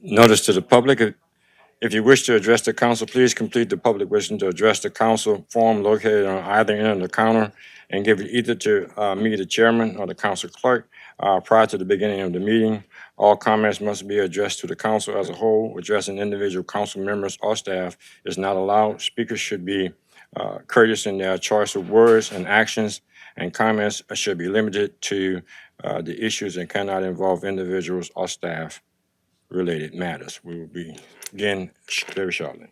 Notice to the public, if you wish to address the council, please complete the public wishing to address the council form located on either end of the counter and give it either to me, the chairman, or the council clerk prior to the beginning of the meeting. All comments must be addressed to the council as a whole. Addressing individual council members or staff is not allowed. Speakers should be courteous in their choice of words and actions, and comments should be limited to the issues and cannot involve individuals or staff related matters. We will begin very shortly.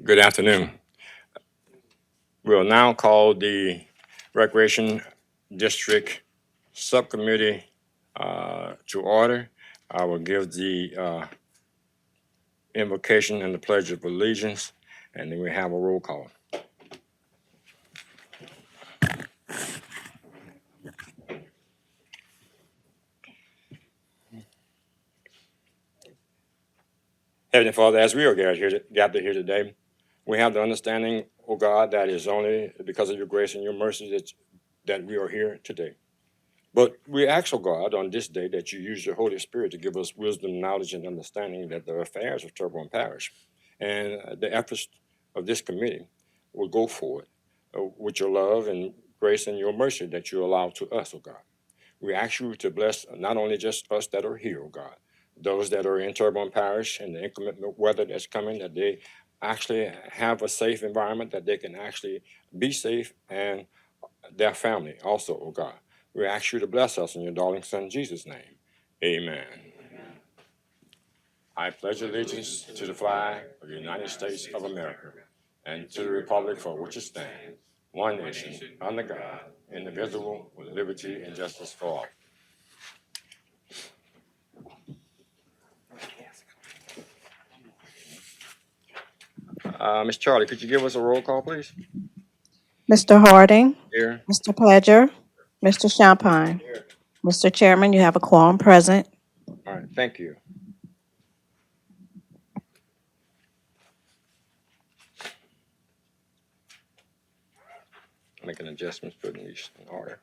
Good afternoon. We'll now call the Recreation District Subcommittee to order. I will give the invocation and the Pledge of Allegiance, and then we have a roll call. Heavenly Father, as we are gathered here today, we have the understanding, O God, that is only because of your grace and your mercy that we are here today. But we ask, O God, on this day that you use your Holy Spirit to give us wisdom, knowledge, and understanding that the affairs of Turbo and Parish and the efforts of this committee will go forward with your love and grace and your mercy that you allow to us, O God. We ask you to bless not only just us that are here, O God, those that are in Turbo and Parish and the inclement weather that's coming, that they actually have a safe environment, that they can actually be safe and their family also, O God. We ask you to bless us in your darling Son, Jesus' name. Amen. I pledge allegiance to the flag of the United States of America and to the republic for which it stands, one nation, under God, indivisible, with liberty and justice for all. Ms. Charlie, could you give us a roll call, please? Mr. Harding, Here. Mr. Pledger, Mr. Champagne. Mr. Chairman, you have a quorum present. All right, thank you. Making adjustments, putting these in order.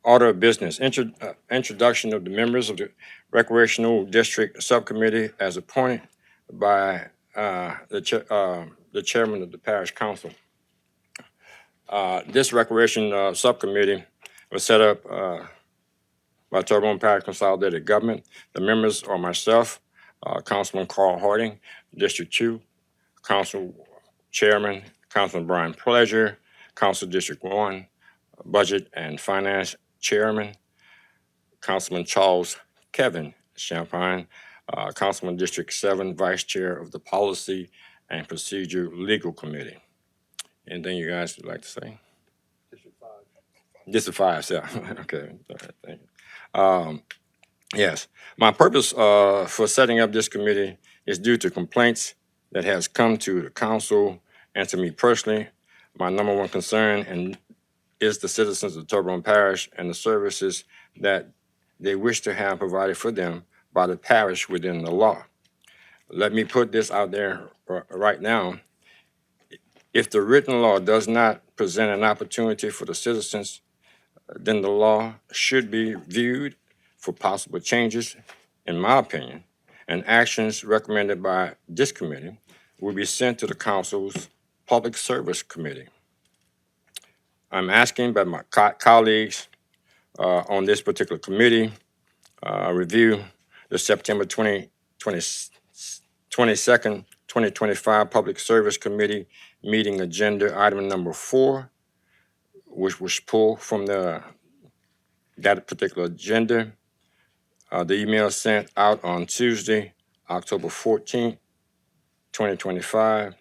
Order of business, introduction of the members of the Recreational District Subcommittee as appointed by the chairman of the parish council. This recreation subcommittee was set up by Terrebonne Parish Consolidated Government. The members are myself, Councilman Carl Harding, District 2, Council Chairman, Councilman Brian Pleasure, Council District 1, Budget and Finance Chairman, Councilman Charles Kevin Champagne, Councilman District 7, Vice Chair of the Policy and Procedure Legal Committee. Anything you guys would like to say? District 5, yeah. Okay, all right, thank you. Yes, my purpose for setting up this committee is due to complaints that has come to the council and to me personally. My number one concern is the citizens of Terrebonne Parish and the services that they wish to have provided for them by the parish within the law. Let me put this out there right now. If the written law does not present an opportunity for the citizens, then the law should be viewed for possible changes, in my opinion, and actions recommended by this committee will be sent to the council's Public Service Committee. I'm asking by my colleagues on this particular committee review the September 22nd, 2025 Public Service Committee meeting agenda item number 4, which was pulled from that particular agenda. The email sent out on Tuesday, October 14th, 2025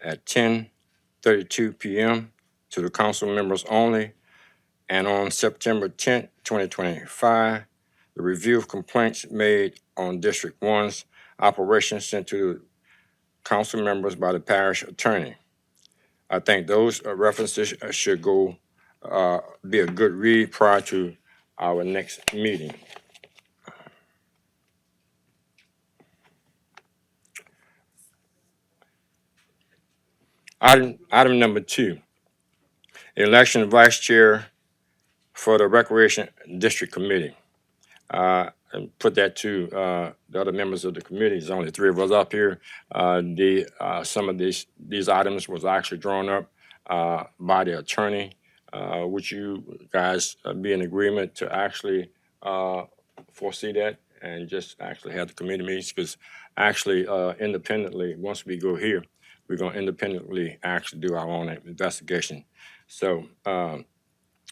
at 10:32 p.m. to the council members only. And on September 10th, 2025, the review of complaints made on District 1's operation sent to council members by the parish attorney. I think those references should be a good read prior to our next meeting. Item number 2, election of vice chair for the Recreation District Committee. And put that to the other members of the committee. There's only 3 of us up here. Some of these items was actually drawn up by the attorney. Would you guys be in agreement to actually foresee that and just actually have the committee meetings? Because actually independently, once we go here, we're going to independently actually do our own investigation. So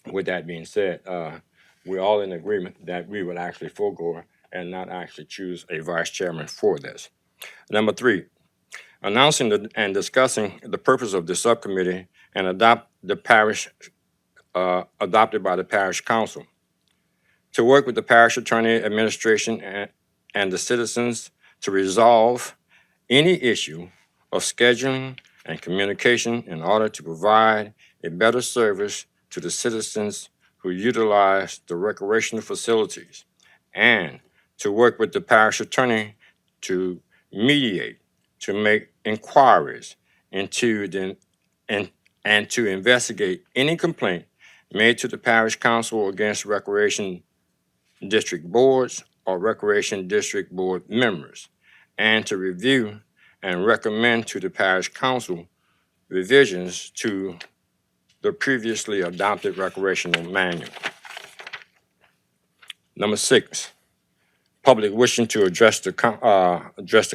with that being said, we're all in agreement that we would actually forego and not actually choose a vice chairman for this. Number 3, announcing and discussing the purpose of the subcommittee and adopted by the parish council. To work with the parish attorney, administration, and the citizens to resolve any issue of scheduling and communication in order to provide a better service to the citizens who utilize the recreational facilities, and to work with the parish attorney to mediate, to make inquiries into and to investigate any complaint made to the parish council against recreation district boards or recreation district board members, and to review and recommend to the parish council revisions to the previously adopted recreational manual. Number 6, public wishing to address the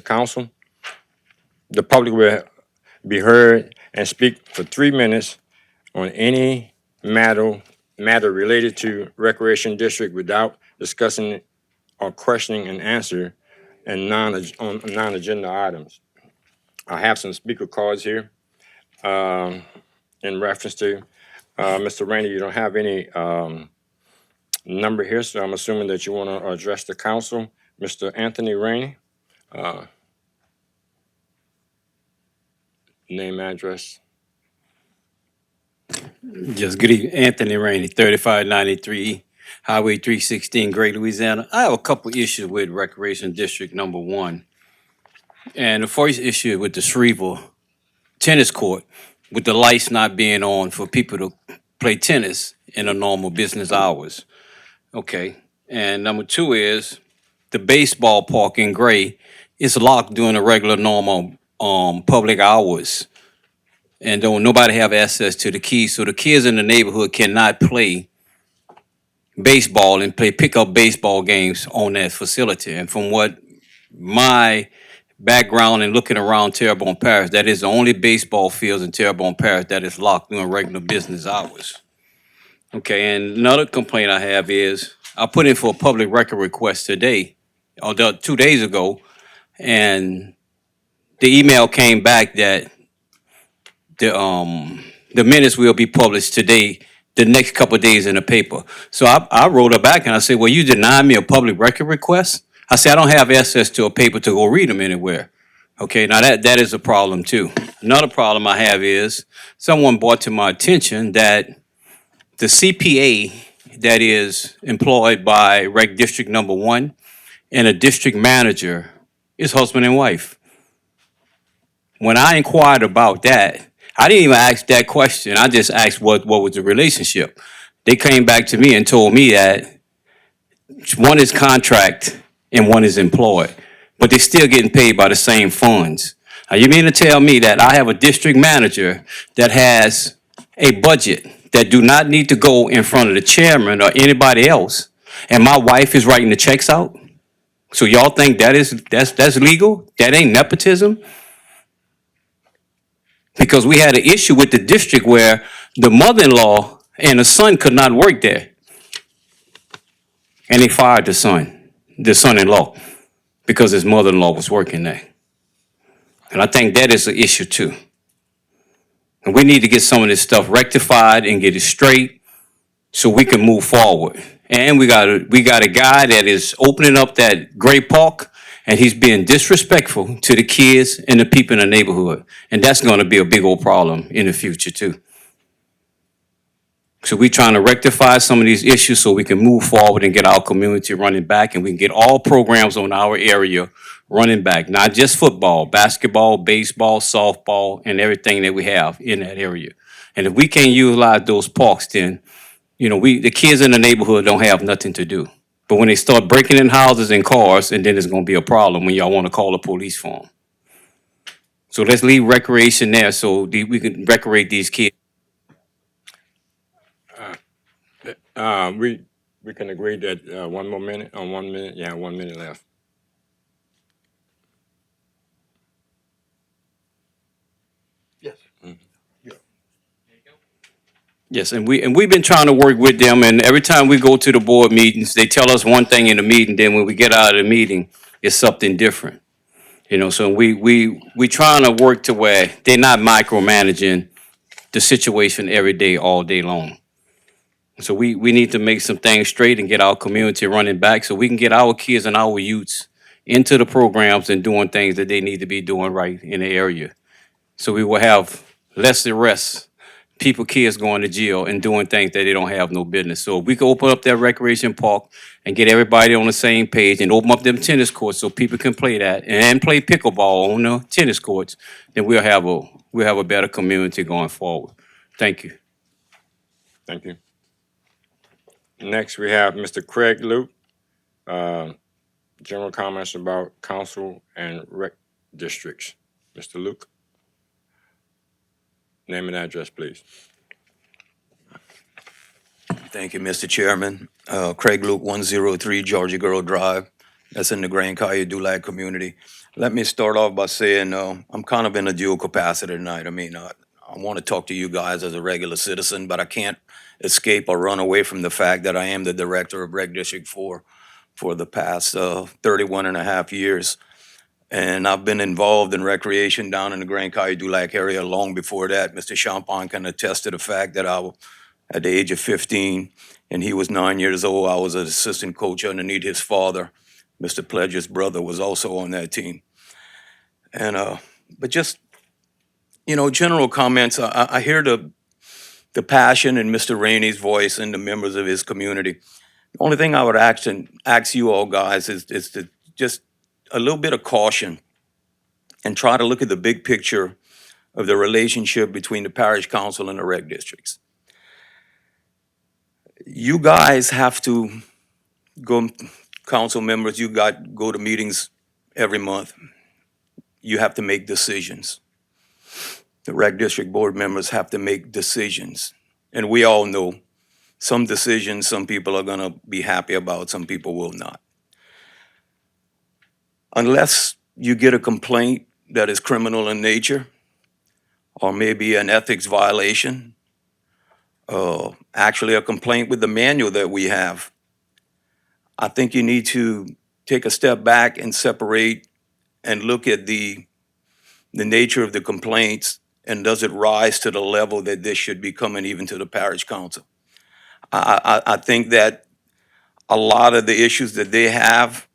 council. The public will be heard and speak for 3 minutes on any matter matter related to Recreation District without discussing or questioning an answer and on non-agenda items. I have some speaker cards here in reference to Mr. Rainey. You don't have any number here, so I'm assuming that you want to address the council. Mr. Anthony Rainey, name, address. Just good evening, Anthony Rainey, 3593 Highway 316, Great Louisiana. I have a couple issues with Recreation District number 1. And the first issue with the Shreveport tennis court, with the lights not being on for people to play tennis in a normal business hours. Okay. And number 2 is the baseball park in Gray is locked during the regular normal public hours. And don't nobody have access to the keys, so the kids in the neighborhood cannot play baseball and play pickup baseball games on that facility. And from what my background and looking around Terrebonne Parish, that is the only baseball fields in Terrebonne Parish that is locked during regular business hours. Okay, and another complaint I have is I put in for a public record request today, or 2 days ago, and the email came back that the minutes will be published today, the next couple of days in the paper. So I wrote her back and I said, well, you denied me a public record request? I said, I don't have access to a paper to go read them anywhere. Okay, now that is a problem too. Another problem I have is someone brought to my attention that the CPA that is employed by Rec District number 1 and a district manager is husband and wife. When I inquired about that, I didn't even ask that question. I just asked what was the relationship. They came back to me and told me that one is contract and one is employed, but they're still getting paid by the same funds. Now, you mean to tell me that I have a district manager that has a budget that do not need to go in front of the chairman or anybody else, and my wife is writing the checks out? So y'all think that's legal? That ain't nepotism? Because we had an issue with the district where the mother-in-law and the son could not work there. And they fired the son-in-law, because his mother-in-law was working there. And I think that is an issue too. And we need to get some of this stuff rectified and get it straight so we can move forward. And we got a guy that is opening up that Gray Park, and he's being disrespectful to the kids and the people in the neighborhood. And that's going to be a big old problem in the future too. So we're trying to rectify some of these issues so we can move forward and get our community running back, and we can get all programs on our area running back, not just football, basketball, baseball, softball, and everything that we have in that area. And if we can't utilize those parks, then, the kids in the neighborhood don't have nothing to do. But when they start breaking in houses and cars, and then it's going to be a problem when y'all want to call the police for them. So let's leave recreation there so we can recreate these kids. We can agree that 1 more minute, 1 minute, yeah, 1 minute left. Yes. Yes, and we've been trying to work with them, and every time we go to the board meetings, they tell us one thing in the meeting, then when we get out of the meeting, it's something different. So we trying to work to where they're not micromanaging the situation every day, all day long. So we need to make some things straight and get our community running back so we can get our kids and our youths into the programs and doing things that they need to be doing right in the area. So we will have less arrests, kids going to jail and doing things that they don't have no business. So if we can open up that recreation park and get everybody on the same page and open up them tennis courts so people can play that and play pickleball on the tennis courts, then we'll have a better community going forward. Thank you. Thank you. Next, we have Mr. Craig Luke. General comments about council and rec districts. Mr. Luke. Name and address, please. Thank you, Mr. Chairman. Craig Luke, 103 Georgia Girl Drive. That's in the Grand Caillou Dulac community. Let me start off by saying I'm kind of in a dual capacity tonight. I mean, I want to talk to you guys as a regular citizen, but I can't escape or run away from the fact that I am the director of Rec District 4 for the past 31 and a half years. And I've been involved in recreation down in the Grand Caillou-Dulac area long before that. Mr. Champagne can attest to the fact that at the age of 15, and he was 9 years old, I was an assistant coach underneath his father. Mr. Pledger's brother was also on that team. And, but just, general comments. I hear the passion in Mr. Rainey's voice and the members of his community. The only thing I would ask you all guys is to just a little bit of caution and try to look at the big picture of the relationship between the parish council and the rec districts. You guys have to go, council members, go to meetings every month. You have to make decisions. The rec district board members have to make decisions. And we all know some decisions some people are gonna be happy about, some people will not. Unless you get a complaint that is criminal in nature, or maybe an ethics violation, actually a complaint with the manual that we have, I think you need to take a step back and separate and look at the nature of the complaints, and does it rise to the level that this should be coming even to the parish council? I think that a lot of the issues that they have,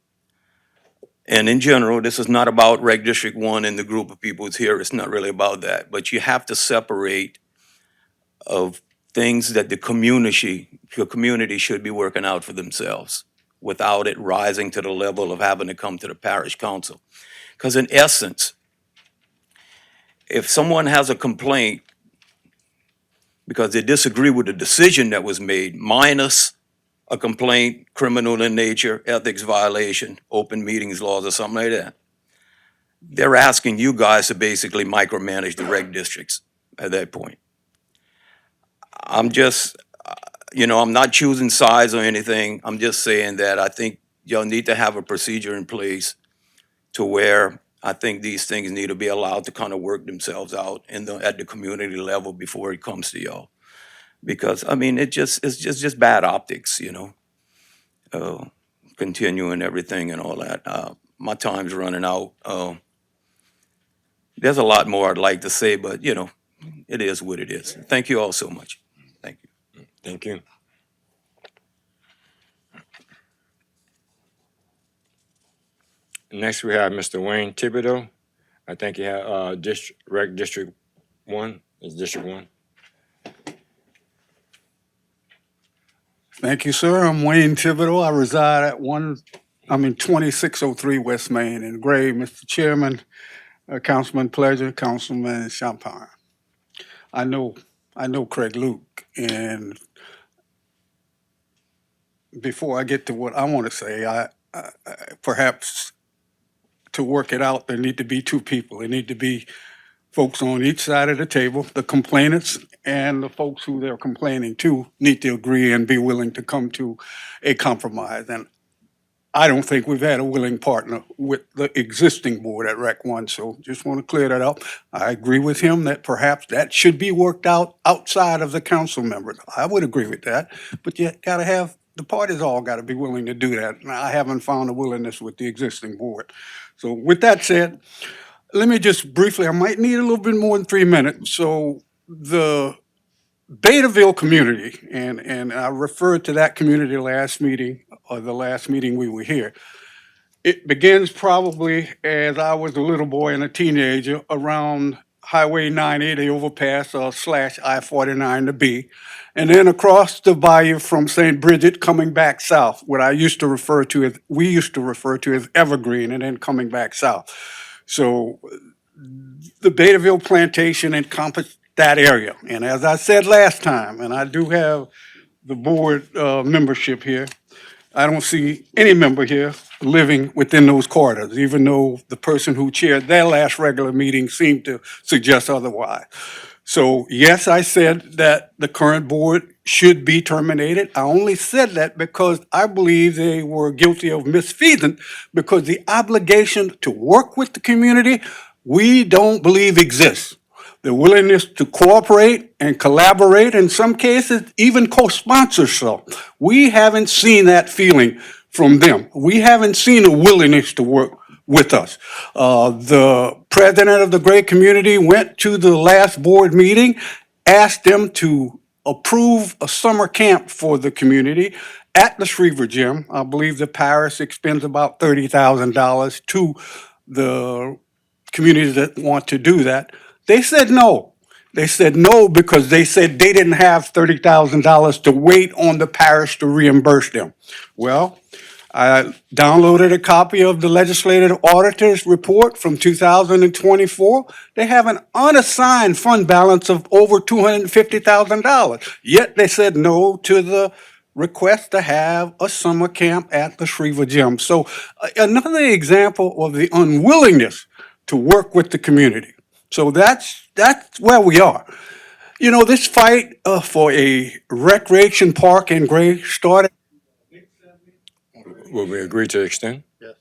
and in general, this is not about Rec District 1 and the group of people who's here, it's not really about that, but you have to separate of things that the community should be working out for themselves without it rising to the level of having to come to the parish council. Because in essence, if someone has a complaint because they disagree with the decision that was made, minus a complaint, criminal in nature, ethics violation, open meetings laws or something like that, they're asking you guys to basically micromanage the reg districts at that point. I'm just, I'm not choosing sides or anything. I'm just saying that I think y'all need to have a procedure in place to where I think these things need to be allowed to kind of work themselves out at the community level before it comes to y'all. Because, it's just bad optics, continuing everything and all that. My time's running out. There's a lot more I'd like to say, but, it is what it is. Thank you all so much. Thank you. Thank you. Next, we have Mr. Wayne Thibodeau. I think he had District 1. It's District 1. Thank you, sir. I'm Wayne Thibodeau. I reside at 2603 West Main in Gray. Mr. Chairman, Councilman Pleasure, Councilman Champagne. I know Craig Luke, and before I get to what I want to say, I perhaps to work it out, there need to be two people. There need to be folks on each side of the table, the complainants and the folks who they're complaining to need to agree and be willing to come to a compromise. And I don't think we've had a willing partner with the existing board at Rec 1, so just want to clear that up. I agree with him that perhaps that should be worked out outside of the council members. I would agree with that, but you got to have, the parties all got to be willing to do that. And I haven't found a willingness with the existing board. So with that said, let me just briefly, I might need a little bit more than 3 minutes. So the Betaville community, and I referred to that community last meeting, or the last meeting we were here. It begins probably as I was a little boy and a teenager around Highway 90, the overpass / I-49 to B, and then across the bayou from St. Bridget coming back south, what we used to refer to as Evergreen, and then coming back south. So the Betaville plantation encompassed that area. And as I said last time, and I do have the board membership here, I don't see any member here living within those corridors, even though the person who chaired their last regular meeting seemed to suggest otherwise. So yes, I said that the current board should be terminated. I only said that because I believe they were guilty of misfeasance, because the obligation to work with the community, we don't believe exists. the willingness to cooperate and collaborate, in some cases, even co-sponsor some. We haven't seen that feeling from them. We haven't seen a willingness to work with us. The president of the Gray community went to the last board meeting, asked them to approve a summer camp for the community at the Shriver Gym. I believe the parish expends about $30,000 to the communities that want to do that. They said no. They said no because they said they didn't have $30,000 to wait on the parish to reimburse them. Well, I downloaded a copy of the legislative auditor's report from 2024. They have an unassigned fund balance of over $250,000. Yet they said no to the request to have a summer camp at the Shriver Gym. So another example of the unwillingness to work with the community. So that's where we are. You know, this fight for a recreation park in Gray started. Will we agree to extend? Yes.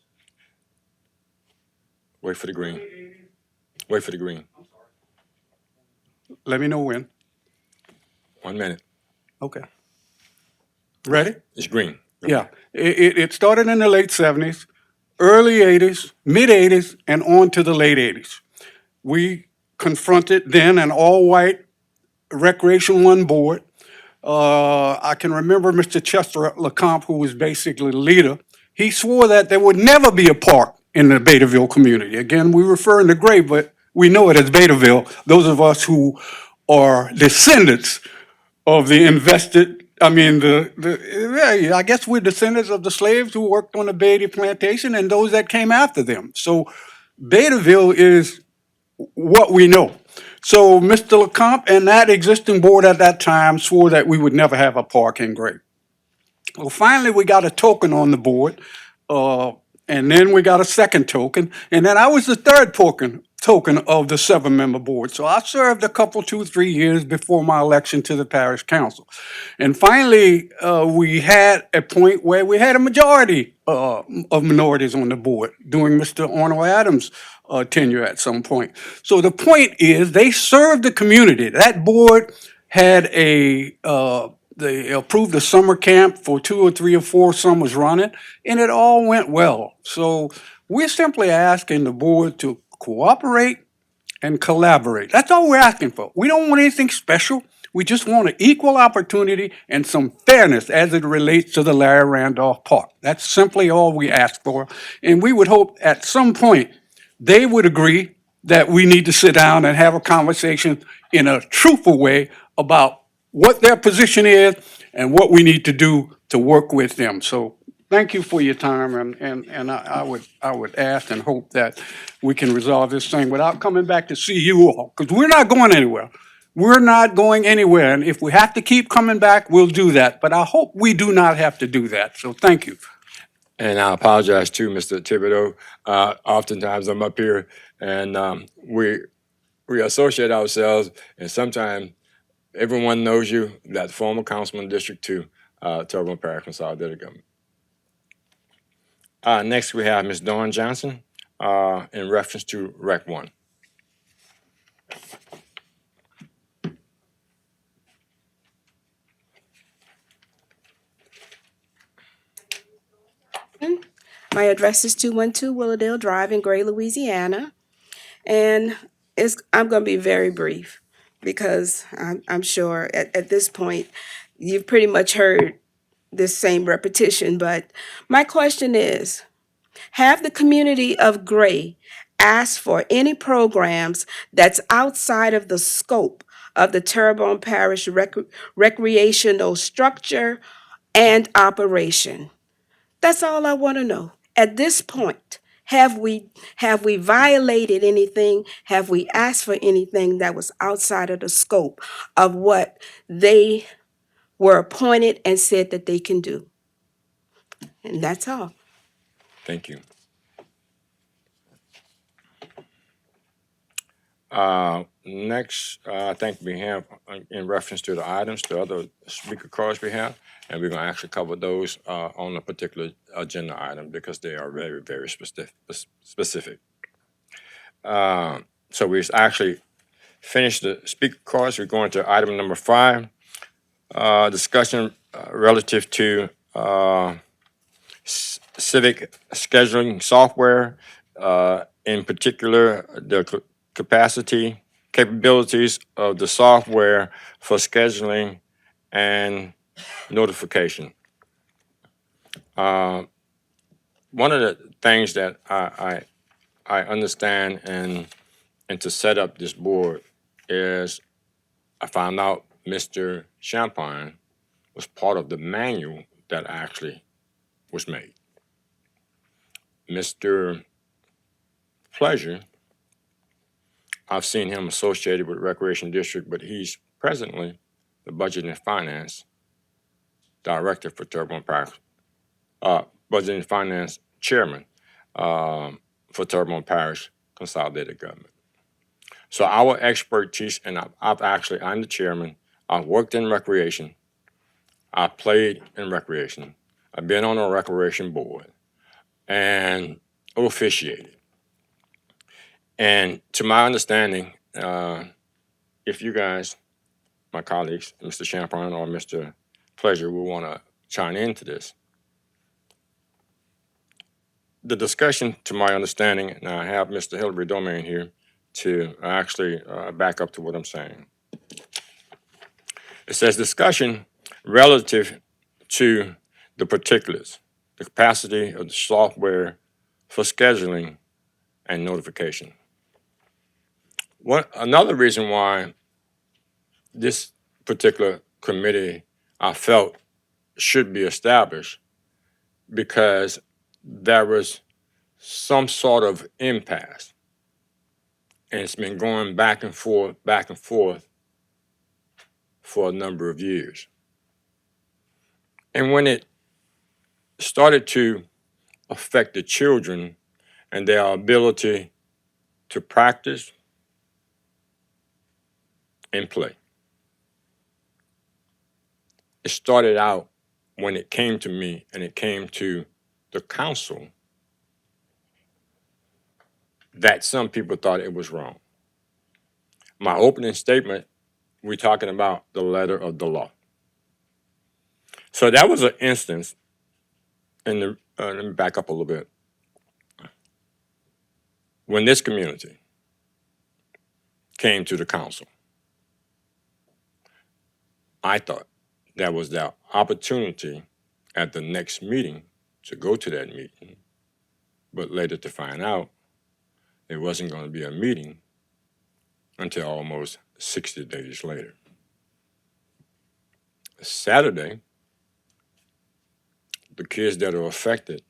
Wait for the green. Wait for the green. Let me know when. 1 minute. Okay. Ready? It's green. Yeah. It started in the late 70s, early 80s, mid 80s, and on to the late 80s. We confronted then an all-white Recreation One board. I can remember Mr. Chester LeCompte, who was basically the leader. He swore that there would never be a park in the Betaville community. Again, we refer to Gray, but we know it as Betaville. Those of us who are descendants of the I guess we're descendants of the slaves who worked on the Beatty plantation and those that came after them. So Betaville is what we know. So Mr. LeCompte and that existing board at that time swore that we would never have a park in Gray. Well, finally, we got a token on the board, and then we got a second token, and then I was the third token of the 7-member board. So I served a couple, 2-3 years before my election to the parish council. And finally, we had a point where we had a majority of minorities on the board during Mr. Arnold Adams' tenure at some point. So the point is, they served the community. That board had they approved a summer camp for 2 or 3 or 4 summers running, and it all went well. So we're simply asking the board to cooperate and collaborate. That's all we're asking for. We don't want anything special. We just want an equal opportunity and some fairness as it relates to the Larry Randolph Park. That's simply all we ask for. And we would hope at some point they would agree that we need to sit down and have a conversation in a truthful way about what their position is and what we need to do to work with them. So thank you for your time, and I would ask and hope that we can resolve this thing without coming back to see you all, because we're not going anywhere. We're not going anywhere, and if we have to keep coming back, we'll do that. But I hope we do not have to do that. So thank you. And I apologize too, Mr. Thibodeau. Oftentimes I'm up here and we associate ourselves, and sometimes everyone knows you, that former councilman, District 2, Turbine Parish Consolidated Government. Next, we have Ms. Dawn Johnson in reference to Rec 1. My address is 212 Willowdale Drive in Gray, Louisiana. And I'm going to be very brief because I'm sure at this point you've pretty much heard this same repetition. But my question is, have the community of Gray asked for any programs that's outside of the scope of the Terrebonne Parish recreational structure and operation? That's all I want to know. At this point, have we violated anything? Have we asked for anything that was outside of the scope of what they were appointed and said that they can do? And that's all. Thank you. Next, I think we have, in reference to the items, the other speaker cards we have, and we're going to actually cover those on a particular agenda item because they are very, very specific. So we're actually finished the speaker cards. We're going to item number 5, discussion relative to civic scheduling software, in particular, the capacity, capabilities of the software for scheduling and notification. One of the things that I understand and to set up this board is I found out Mr. Champagne was part of the manual that actually was made. Mr. Pleasure, I've seen him associated with Recreation District, but he's presently the Budget and Finance Director for Terrebonne Parish, Budget and Finance Chairman for Terrebonne Parish Consolidated Government. So our expertise, and I'm the chairman. I've worked in recreation. I played in recreation. I've been on a recreation board and officiated. And to my understanding, if you guys, my colleagues, Mr. Champagne or Mr. Pleasure, will want to chime into this, the discussion, to my understanding, and I have Mr. Hillary Domain here to actually back up to what I'm saying. It says discussion relative to the particulars, the capacity of the software for scheduling and notification. Another reason why this particular committee I felt should be established, because there was some sort of impasse, and it's been going back and forth for a number of years. And when it started to affect the children and their ability to practice and play, it started out when it came to me and it came to the council that some people thought it was wrong. My opening statement, we're talking about the letter of the law. So that was an instance, and let me back up a little bit. When this community came to the council, I thought that was the opportunity at the next meeting to go to that meeting, but later to find out it wasn't going to be a meeting until almost 60 days later. Saturday, the kids that are affected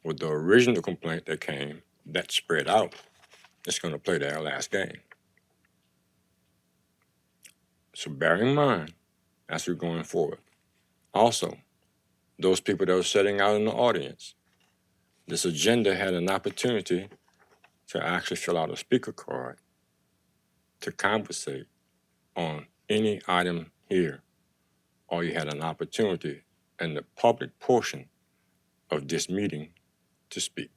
with the original complaint that came, that spread out, is going to play their last game. So bear in mind, as we're going forward, also, those people that were sitting out in the audience, this agenda had an opportunity to actually fill out a speaker card to conversate on any item here, or you had an opportunity in the public portion of this meeting to speak.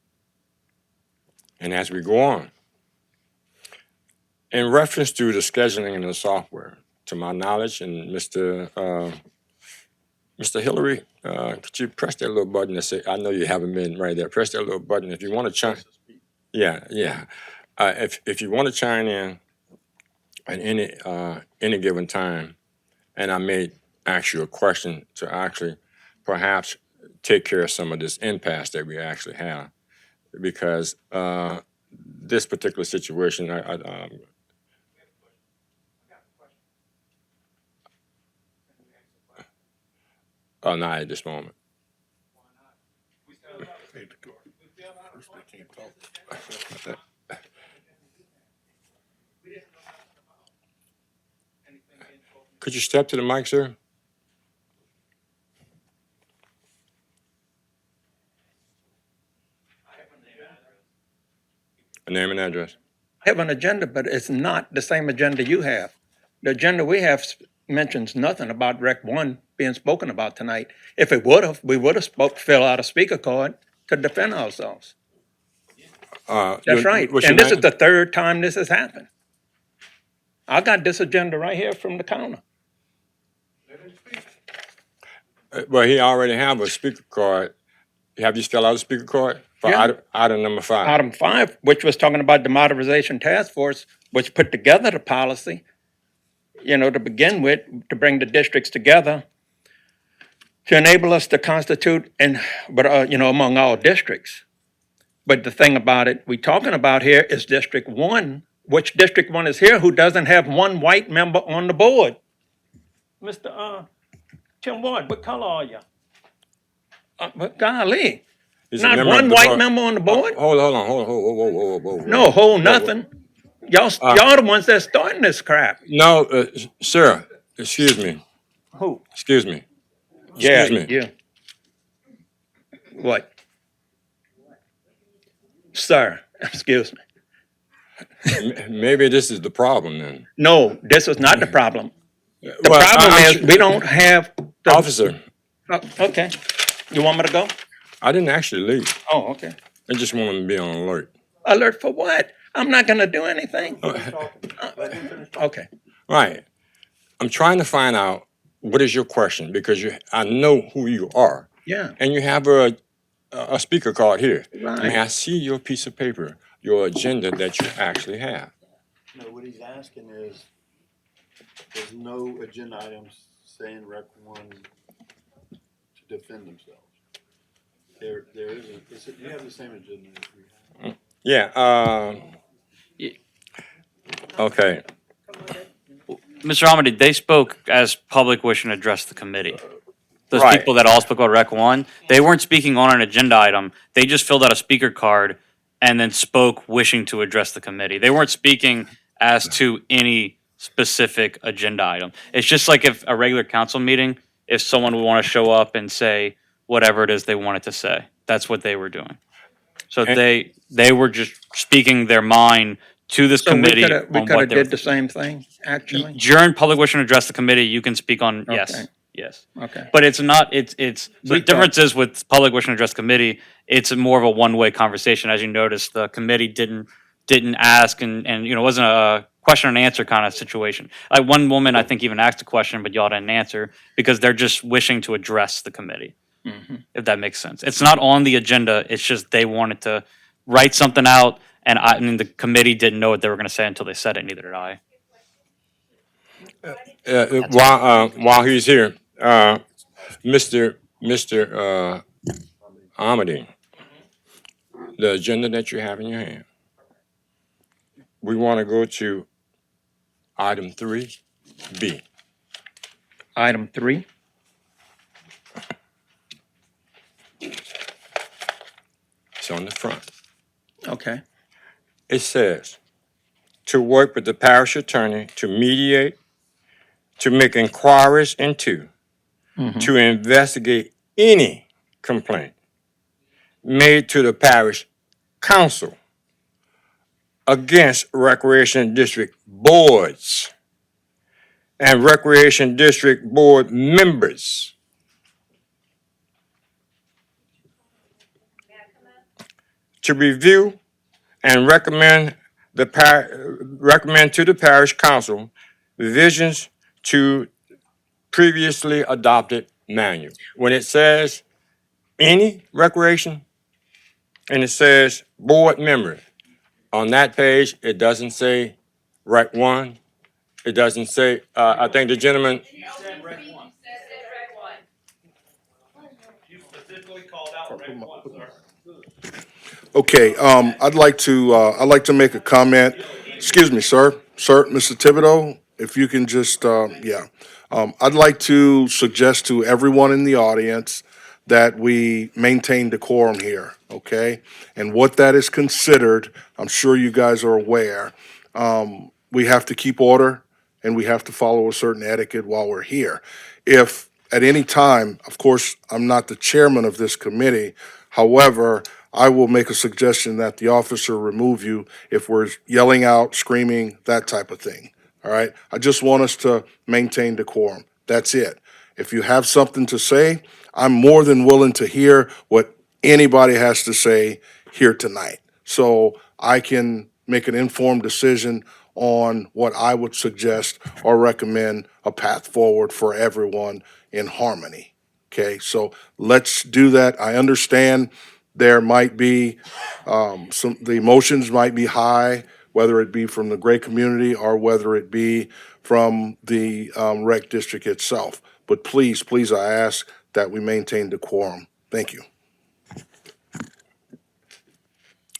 And as we go on, in reference to the scheduling and the software, to my knowledge, and Mr. Hillary, could you press that little button that say, I know you haven't been right there, press that little button if you want to chime. Yeah. If you want to chime in at any given time, and I may ask you a question to actually perhaps take care of some of this impasse that we actually have, because this particular situation, not at this moment. Could you step to the mic, sir? A name and address. I have an agenda, but it's not the same agenda you have. The agenda we have mentions nothing about Rec 1 being spoken about tonight. If it would have, we would have fill out a speaker card to defend ourselves. That's right. What's your And this name? is the third time this has happened. I got this agenda right here from the counter. Well, he already have a speaker card. Have you fill out a speaker card for Yeah. item number 5? Item 5, which was talking about the modernization task force, which put together the policy, to begin with, to bring the districts together, to enable us to constitute among all districts. But the thing about it, we talking about here is District 1, which District 1 is here, who doesn't have one white member on the board. Mr. Tim Ward, what color are you? But golly, He's a not member of one the white board. member on the board? Hold on, whoa. No, whole nothing. Y'all the ones that's starting this crap. No, sir, excuse me. Who? Excuse me. Yeah, Excuse me. yeah. What? Sir, excuse me. Maybe this is the problem then. No, this is not the problem. The Well, problem I'm is we don't have the. Officer, Oh, okay. You want me to go? I didn't actually leave. Oh, okay. I just wanted to be on alert. Alert for what? I'm not gonna do anything. Okay. Right. I'm trying to find out what is your question because I know who you are. Yeah. And you have a speaker card here. Right. May I see your piece of paper, your agenda that you actually have? No, what he's asking is, there's no agenda items saying Rec One to defend themselves. There isn't, you have the same agenda as we have. Yeah, okay. Mr. Hamidi, they spoke as public wishing to address the committee. Those Right. people that all spoke about Rec 1, they weren't speaking on an agenda item. They just filled out a speaker card and then spoke wishing to address the committee. They weren't speaking as to any specific agenda item. It's just like if a regular council meeting, if someone would want to show up and say whatever it is they wanted to say. That's what they were doing. So And- they were just speaking their mind to this So we committee could on have, we what could have they were did the same thing, actually? during public wishing to address the committee, you can speak on, Okay. yes. Okay. But it's not, so We the difference is with public wishing to address committee, it's more of a one-way conversation. As you noticed, the committee didn't ask and it wasn't a question and answer kind of situation. Like one woman, I think, even asked a question, but y'all didn't answer because they're just wishing to address the committee, if that makes sense. It's not on the agenda, it's just they wanted to write something out and the committee didn't know what they were going to say until they said it, neither did I. While he's here, Mr. Amity, the agenda that you have in your hand, we want to go to item 3B. Item 3. It's on the front. Okay. It says, to work with the parish attorney to mediate, to make inquiries into, to investigate any complaint made to the parish council against recreation district boards and recreation district board members. To review and recommend to the parish council revisions to previously adopted manual. When it says any recreation and it says board member, on that page, it doesn't say Rec 1. It doesn't say, I think the gentleman, Okay, I'd like to make a comment. Excuse me, sir, Mr. Thibodeau, if you can just, yeah. I'd like to suggest to everyone in the audience that we maintain decorum here, okay? And what that is considered, I'm sure you guys are aware, we have to keep order and we have to follow a certain etiquette while we're here. If at any time, of course, I'm not the chairman of this committee, however, I will make a suggestion that the officer remove you if we're yelling out, screaming, that type of thing, all right? I just want us to maintain decorum. That's it. If you have something to say, I'm more than willing to hear what anybody has to say here tonight. So I can make an informed decision on what I would suggest or recommend a path forward for everyone in harmony. Okay, so let's do that. I understand there might be the emotions might be high, whether it be from the Gray community or whether it be from the rec district itself. But please, please, I ask that we maintain decorum. Thank you.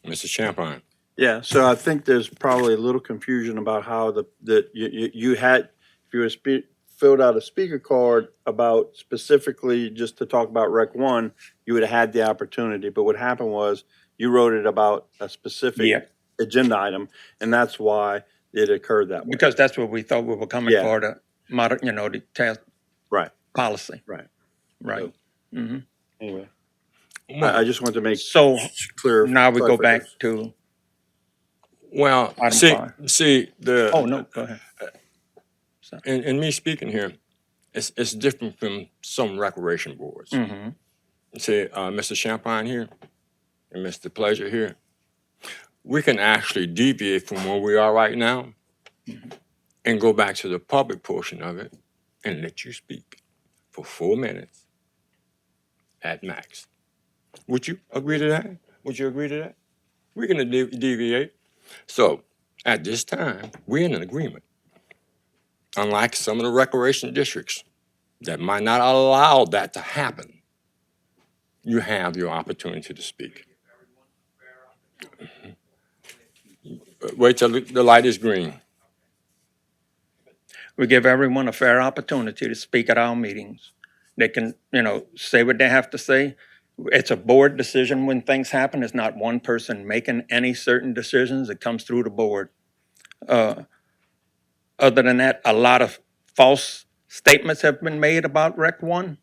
Mr. Champagne. Yeah, so I think there's probably a little confusion about how you had, if you were filled out a speaker card about specifically just to talk about Rec One, you would have had the opportunity, but what happened was you wrote it about a Yeah. specific agenda item, and that's why it occurred that way. Because that's what we thought we were coming Yeah. for, the modern, the task Right, policy. right. Right. Mhm. Anyway, I just wanted to make So clear. now we go back clarification. to, Well, Item see, five. see, the. oh, no, go ahead. In me speaking here, it's different from some recreation boards. Mm-hmm. See, Mr. Champagne here and Mr. Pleasure here, we can actually deviate from where we are right now and go back to the public portion of it and let you speak for 4 minutes at max. Would you agree to that? Would you agree to that? We're going to deviate. So at this time, we're in an agreement. Unlike some of the recreation districts that might not allow that to happen, you have your opportunity to speak. Wait till the light is green. We give everyone a fair opportunity to speak at our meetings. They can, say what they have to say. It's a board decision when things happen. It's not one person making any certain decisions. It comes through the board. Other than that, a lot of false statements have been made about Rec One.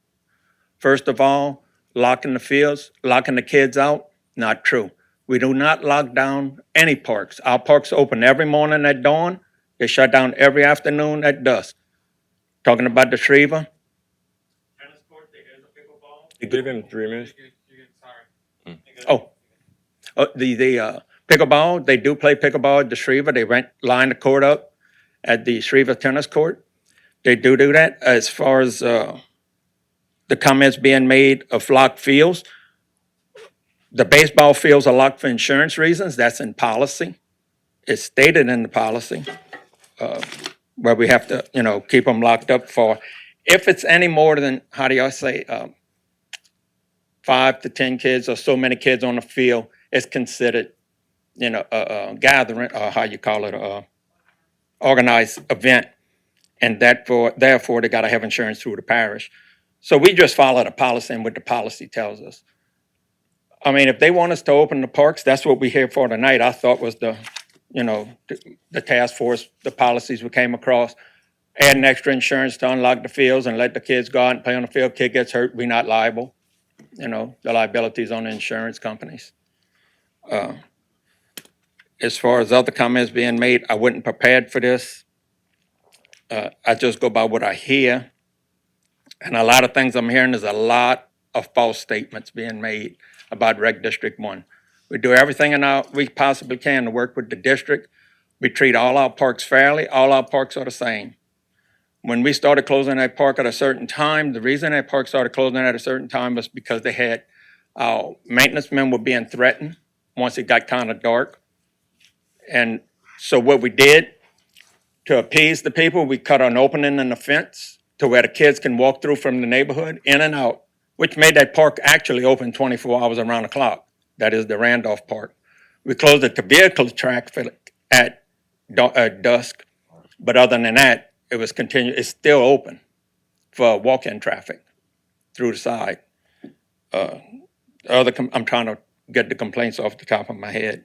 First of all, locking the fields, locking the kids out, not true. We do not lock down any parks. Our parks open every morning at dawn. They shut down every afternoon at dusk. Talking about the Shriva, Give him 3 minutes. oh, the pickleball, they do play pickleball at the Shriva. They line the court up at the Shriva tennis court. They do that. As far as the comments being made of locked fields, the baseball fields are locked for insurance reasons. That's in policy. It's stated in the policy where we have to, keep them locked up for, if it's any more than, how do y'all say, 5 to 10 kids or so many kids on the field, it's considered, a gathering, or how you call it, a organized event. And therefore, they gotta have insurance through the parish. So we just follow the policy and what the policy tells us. I mean, if they want us to open the parks, that's what we're here for tonight. I thought was the task force, the policies we came across. Adding extra insurance to unlock the fields and let the kids go out and play on the field. Kid gets hurt, we're not liable. The liability is on the insurance companies. As far as other comments being made, I wasn't prepared for this. I just go by what I hear. And a lot of things I'm hearing is a lot of false statements being made about Rec District 1. We do everything we possibly can to work with the district. We treat all our parks fairly. All our parks are the same. When we started closing that park at a certain time, the reason that park started closing at a certain time was because they had our maintenance men were being threatened once it got kind of dark. And so what we did to appease the people, we cut an opening in the fence to where the kids can walk through from the neighborhood in and out, which made that park actually open 24 hours around the clock. That is the Randolph Park. We closed it to vehicle traffic at dusk, but other than that, it's still open for walk-in traffic through the side. I'm trying to get the complaints off the top of my head.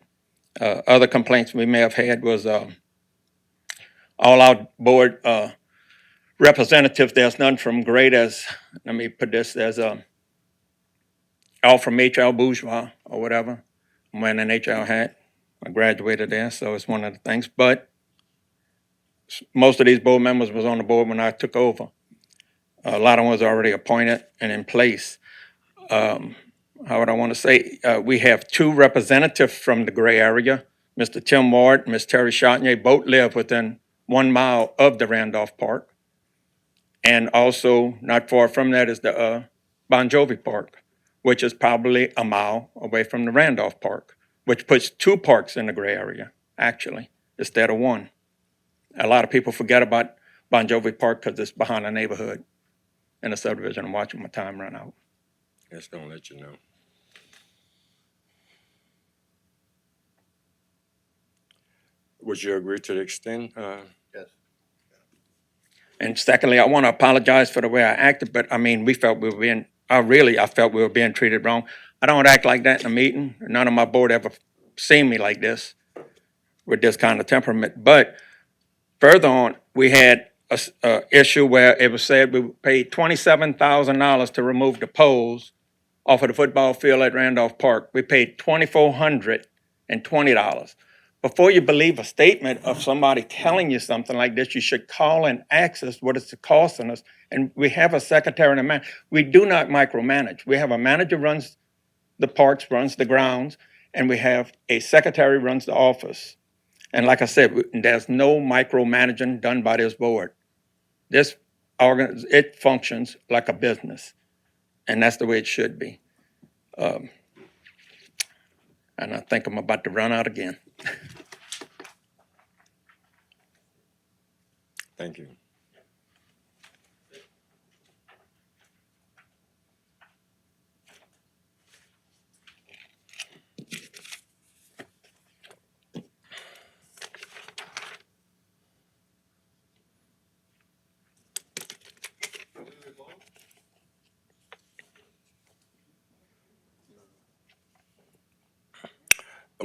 Other complaints we may have had was all our board representatives, there's none from grade as, let me put this, there's all from HL Bourgeois or whatever. I'm wearing an HL hat. I graduated there, so it's one of the things. But most of these board members was on the board when I took over. A lot of ones already appointed and in place. How would I want to say? We have 2 representatives from the gray area. Mr. Tim Ward, Ms. Terry Chartier both live within 1 mile of the Randolph Park. And also, not far from that is the Bon Jovi Park, which is probably a mile away from the Randolph Park, which puts 2 parks in the gray area, actually, instead of 1. A lot of people forget about Bon Jovi Park because it's behind a neighborhood in a subdivision. I'm watching my time run out. Just gonna let you know. Would you agree to the extent, Yes. And secondly, I want to apologize for the way I acted, but I mean, we felt we were being, I felt we were being treated wrong. I don't act like that in a meeting. None of my board ever seen me like this with this kind of temperament. But further on, we had a issue where it was said we paid $27,000 to remove the poles off of the football field at Randolph Park. We paid $2,420. Before you believe a statement of somebody telling you something like this, you should call and ask us what it's costing us. And we have a secretary and a man. We do not micromanage. We have a manager runs the parks, runs the grounds, and we have a secretary runs the office. And like I said, there's no micromanaging done by this board. This it functions like a business, and that's the way it should be. And I think I'm about to run out again. thank you.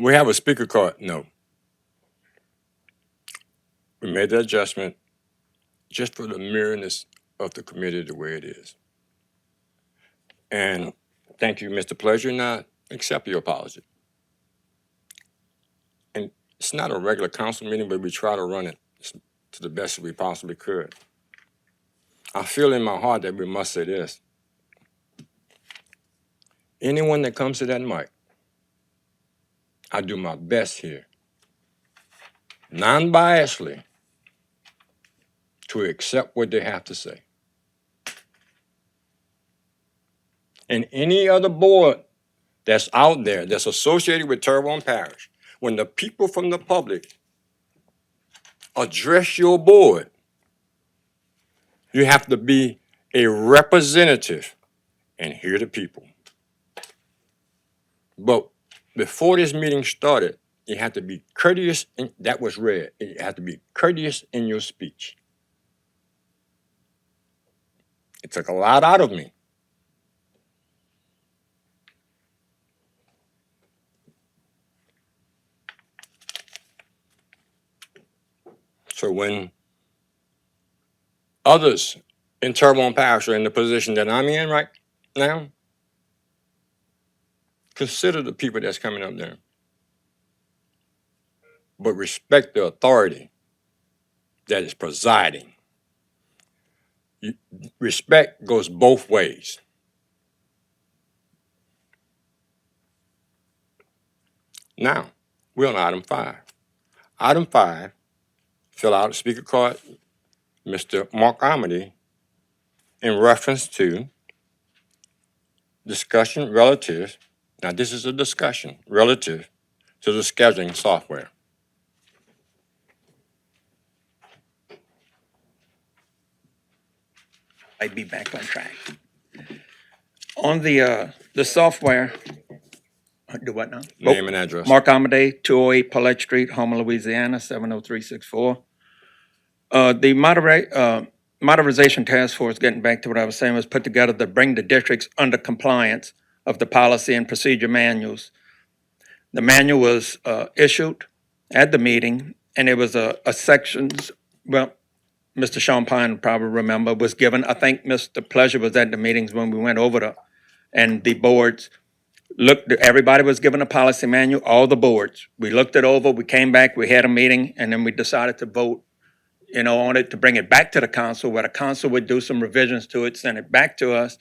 We have a speaker card, no. We made the adjustment just for the mirrorness of the committee the way it is. And thank you, Mr. Pleasure, and I accept your apology. And it's not a regular council meeting, but we try to run it to the best we possibly could. I feel in my heart that we must say this. Anyone that comes to that mic, I do my best here, non-biasedly, to accept what they have to say. And any other board that's out there that's associated with Terrebonne Parish, when the people from the public address your board, you have to be a representative and hear the people. But before this meeting started, you have to be courteous, that was read. You have to be courteous in your speech. It took a lot out of me. So when others in Terrebonne Parish are in the position that I'm in right now, consider the people that's coming up there. But respect the authority that is presiding. Respect goes both ways. Now, we're on item 5. Item 5, fill out a speaker card, Mr. Mark Amity, in reference to discussion relative, now this is a discussion relative to the scheduling software. I'd be back on track. On the software, do what now? Name and address. Mark Amadei, 208 Paulette Street, Houma, Louisiana, 70364. The modernization task force, getting back to what I was saying, was put together to bring the districts under compliance of the policy and procedure manuals. The manual was issued at the meeting, and it was a sections, well, Mr. Sean Pine will probably remember, was given, I think Mr. Pleasure was at the meetings when we went over the, and the boards looked, everybody was given a policy manual, all the boards. We looked it over, we came back, we had a meeting, and then we decided to vote, on it, to bring it back to the council, where the council would do some revisions to it, send it back to us.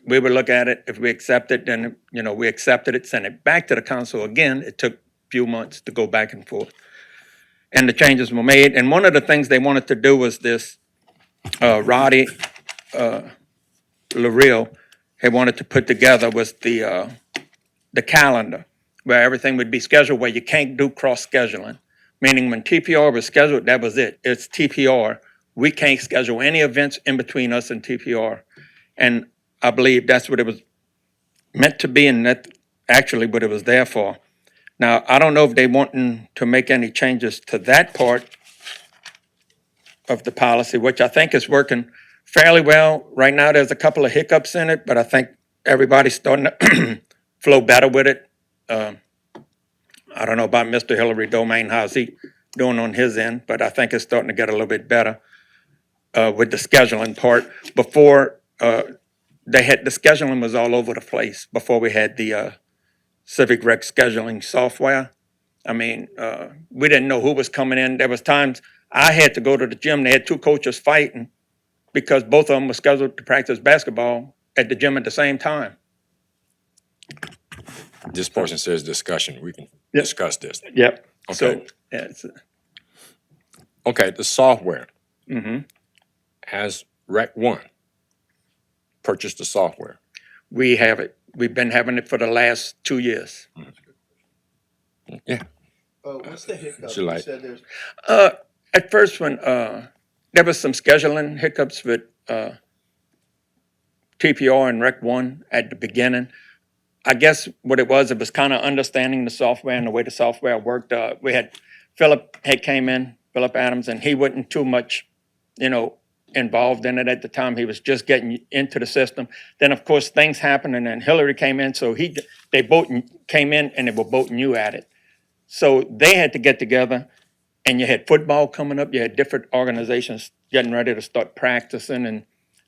We would look at it. If we accept it, then, we accepted it, sent it back to the council again. It took few months to go back and forth. And the changes were made. And one of the things they wanted to do was this, Roddy LaReal had wanted to put together was the calendar, where everything would be scheduled, where you can't do cross-scheduling. Meaning when TPR was scheduled, that was it. It's TPR. We can't schedule any events in between us and TPR. And I believe that's what it was meant to be, and that's actually what it was there for. Now, I don't know if they wanting to make any changes to that part of the policy, which I think is working fairly well. Right now, there's a couple of hiccups in it, but I think everybody's starting to flow better with it. I don't know about Mr. Hillary Domain, how's he doing on his end, but I think it's starting to get a little bit better with the scheduling part. Before, the scheduling was all over the place before we had the Civic Rec scheduling software. I mean, we didn't know who was coming in. There was times I had to go to the gym. They had two coaches fighting because both of them were scheduled to practice basketball at the gym at the same time. This person says discussion. We can Yep. discuss this. Yep. So, Okay. yeah, it's, Okay, the software. mhm. Has Rec One purchased the software? We have it. We've been having it for the last 2 years. Yeah. What's the hiccup? July. You said there's, At first, when there was some scheduling hiccups with TPR and Rec One at the beginning. I guess what it was kind of understanding the software and the way the software worked. We had Philip came in, Philip Adams, and he wasn't too much, involved in it at the time. He was just getting into the system. Then, of course, things happened, and then Hillary came in, so they both came in and they were both new at it. So they had to get together, and you had football coming up. You had different organizations getting ready to start practicing and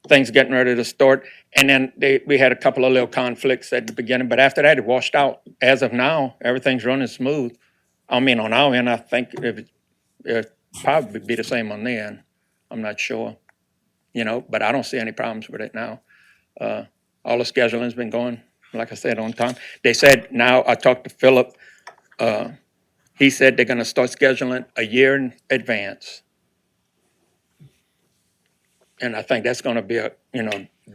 things getting ready to start. And then we had a couple of little conflicts at the beginning, but after that, it washed out. As of now, everything's running smooth. I mean, on our end, I think it probably be the same on their end. I'm not sure, but I don't see any problems with it now. All the scheduling's been going, like I said, on time. They said now, I talked to Philip, he said they're gonna start scheduling a year in advance. And I think that's gonna be a,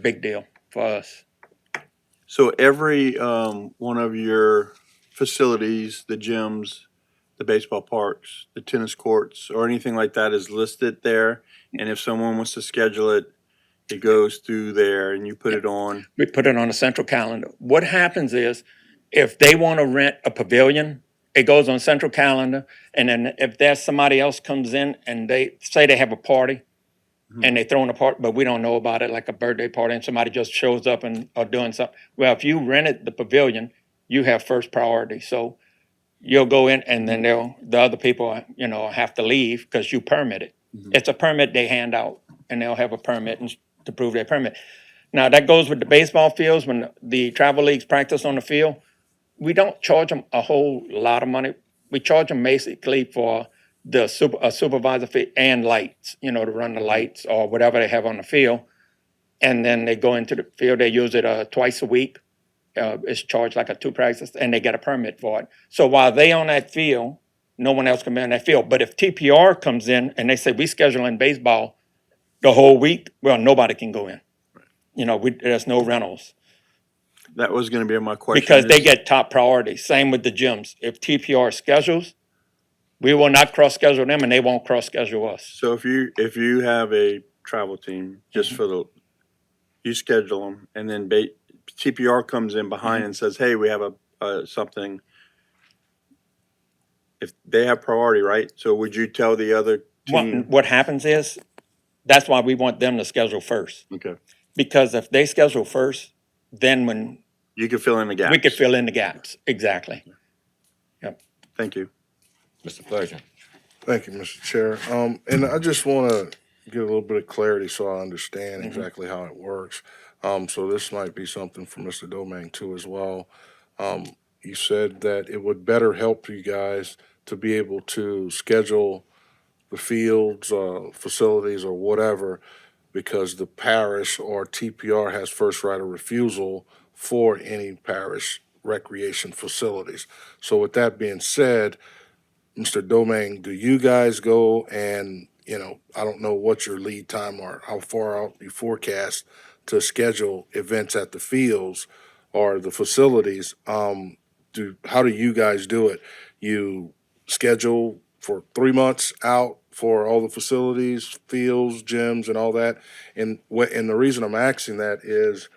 big deal for us. so every one of your facilities, the gyms, the baseball parks, the tennis courts, or anything like that is listed there. And if someone wants to schedule it, it goes through there and you put it on. We put it on a central calendar. What happens is, if they wanna rent a pavilion, it goes on central calendar. And then if there's somebody else comes in and they say they have a party, and they throwing a party, but we don't know about it, like a birthday party, and somebody just shows up and are doing something. Well, if you rented the pavilion, you have first priority. So you'll go in, and then the other people, have to leave because you permit it. It's a permit they hand out, and they'll have a permit to prove their permit. Now, that goes with the baseball fields. When the travel leagues practice on the field, we don't charge them a whole lot of money. We charge them basically for the supervisor fee and lights, to run the lights or whatever they have on the field. And then they go into the field, they use it twice a week. It's charged like a 2 practice, and they get a permit for it. So while they on that field, no one else can be on that field. But if TPR comes in and they say we scheduling baseball the whole week, well, nobody can go in. There's no rentals. That was gonna be my question. Because they is- get top priority. Same with the gyms. If TPR schedules, we will not cross-schedule them, and they won't cross-schedule us. So if you have a travel team, just for you schedule them, and then TPR comes in behind and says, hey, we have something. If they have priority, right? So would you tell the other team? What happens is, that's why we want them to schedule first. Okay, Because if they schedule first, then when you can fill in the gaps. we could fill in the gaps. Exactly. Thank you. Mr. Pleasure. Thank you, Mr. Chair. And I just want to get a little bit of clarity so I understand Mm-hmm. exactly how it works. So this might be something for Mr. Domingue too as well. You said that it would better help you guys to be able to schedule the fields, facilities or whatever, because the parish or TPR has first right of refusal for any parish recreation facilities. So with that being said, Mr. Domingue, do you guys go and, I don't know what your lead time or how far out you forecast to schedule events at the fields or the facilities? How do you guys do it? You schedule for 3 months out for all the facilities, fields, gyms, and all that? And the reason I'm asking that is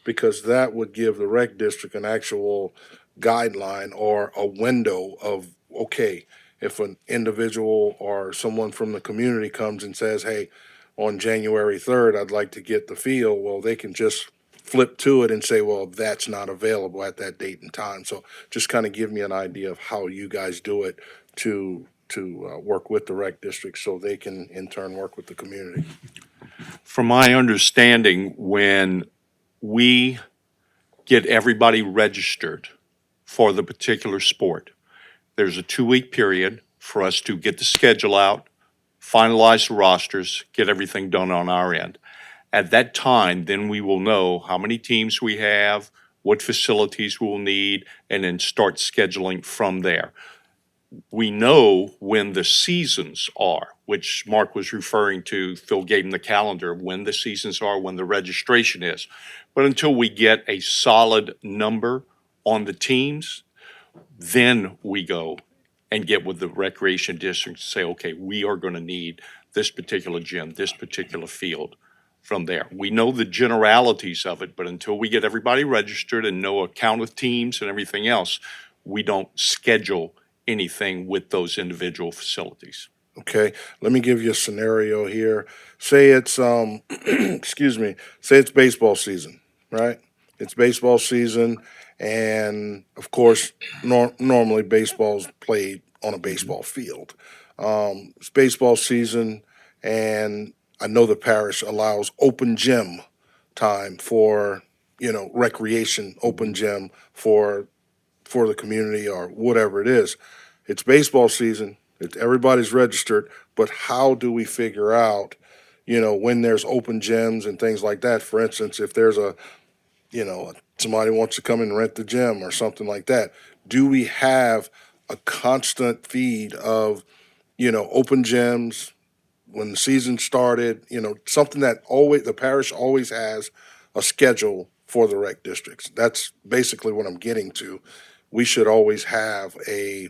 because that would give the rec district an actual guideline or a window of, okay, if an individual or someone from the community comes and says, hey, on January 3rd, I'd like to get the field, well, they can just flip to it and say, well, that's not available at that date and time. So just kind of give me an idea of how you guys do it to work with the rec district so they can in turn work with the community. From my understanding, when we get everybody registered for the particular sport, there's a 2-week period for us to get the schedule out, finalize the rosters, get everything done on our end. At that time, then we will know how many teams we have, what facilities we'll need, and then start scheduling from there. We know when the seasons are, which Mark was referring to. Phil gave him the calendar, when the seasons are, when the registration is. But until we get a solid number on the teams, then we go and get with the recreation district to say, okay, we are going to need this particular gym, this particular field from there. We know the generalities of it, but until we get everybody registered and know a count of teams and everything else, we don't schedule anything with those individual facilities. Okay, let me give you a scenario here. Say it's excuse me, say it's baseball season, right? It's baseball season, and of course, normally baseball's played on a baseball field. It's baseball season, and I know the parish allows open gym time for, recreation, open gym for the community or whatever it is. It's baseball season. Everybody's registered, but how do we figure out, when there's open gyms and things like that? For instance, if there's somebody wants to come and rent the gym or something like that, do we have a constant feed of, open gyms when the season started? Something that always the parish always has a schedule for the rec districts. That's basically what I'm getting to. We should always have a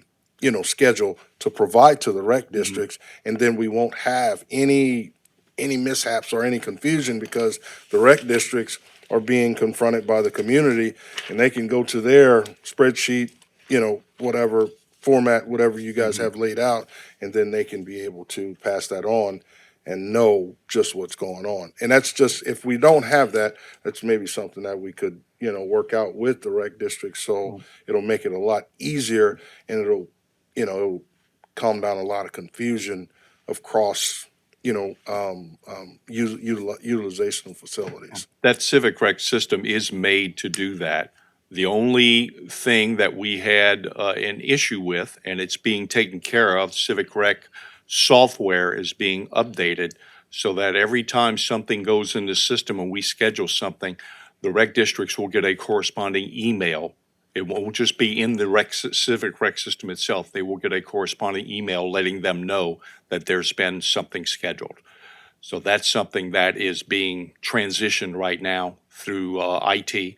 schedule to provide to the rec districts, and then we won't have any mishaps or any confusion because the rec districts are being confronted by the community, and they can go to their spreadsheet, whatever format, whatever you guys have laid out, and then they can be able to pass that on and know just what's going on. And that's just, if we don't have that, that's maybe something that we could, work out with the rec district. So it'll make it a lot easier, and it'll calm down a lot of confusion of utilization of facilities. That Civic Rec system is made to do that. The only thing that we had an issue with, and it's being taken care of, Civic Rec software is being updated so that every time something goes in the system and we schedule something, the rec districts will get a corresponding email. It won't just be in the Civic Rec system itself. They will get a corresponding email letting them know that there's been something scheduled. So that's something that is being transitioned right now through IT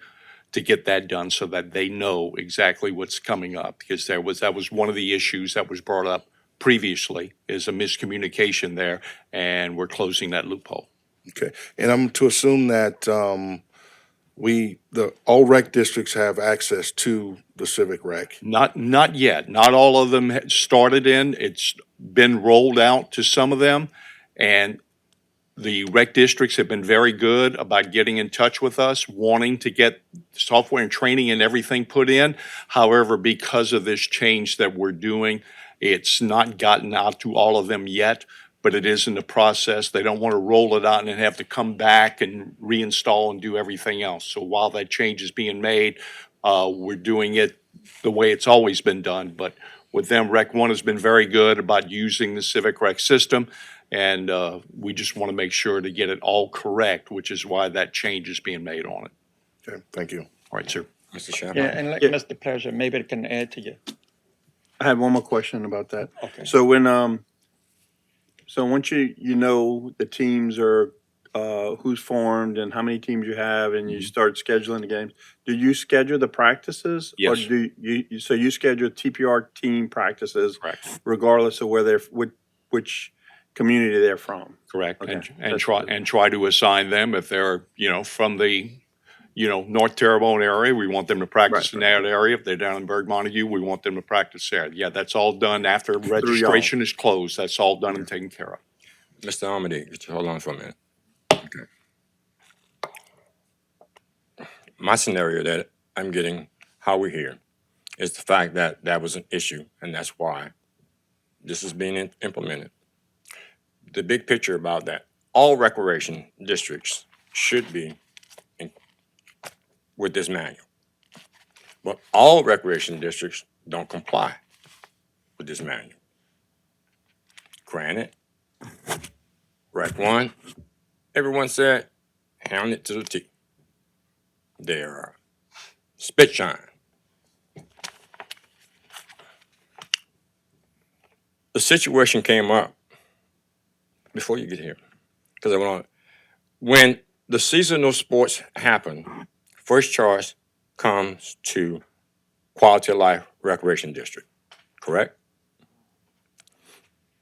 to get that done so that they know exactly what's coming up, because that was one of the issues that was brought up previously, is a miscommunication there, and we're closing that loophole. Okay, and I'm to assume that all rec districts have access to the Civic Rec. Not yet. Not all of them started in. It's been rolled out to some of them, and the rec districts have been very good about getting in touch with us, wanting to get software and training and everything put in. However, because of this change that we're doing, it's not gotten out to all of them yet, but it is in the process. They don't want to roll it out and then have to come back and reinstall and do everything else. So while that change is being made, we're doing it the way it's always been done. But with them, Rec 1 has been very good about using the Civic Rec system, and we just want to make sure to get it all correct, which is why that change is being made on it. Okay, thank you. All right, sir. Mr. Yeah, Chairman. and let Yeah. Mr. Pleasure, maybe it can add to you. I have one more question about that. Okay. So so once you know the teams are, who's formed and how many teams you have and you start scheduling the games, do you schedule the practices? Or Yes. do so you schedule TPR team practices Correct. regardless of where which community they're from? Correct. Okay, And that's- try to assign them if they're, from the, North Terrebonne area, we want them to practice in that area. If they're down in Berg Montague, we want them to practice there. Yeah, that's all done after registration is closed. That's all done and taken care of. Mr. Armady, just hold on for a minute. Okay. My scenario that I'm getting, how we're here, is the fact that that was an issue, and that's why this is being implemented. The big picture about that, all recreation districts should be with this manual. But all recreation districts don't comply with this manual. Granted, Rec 1, everyone said, hound it to the T. They're spit shine. The situation came up before you get here, because I went on. When the seasonal sports happen, first choice comes to Quality of Life Recreation District, correct?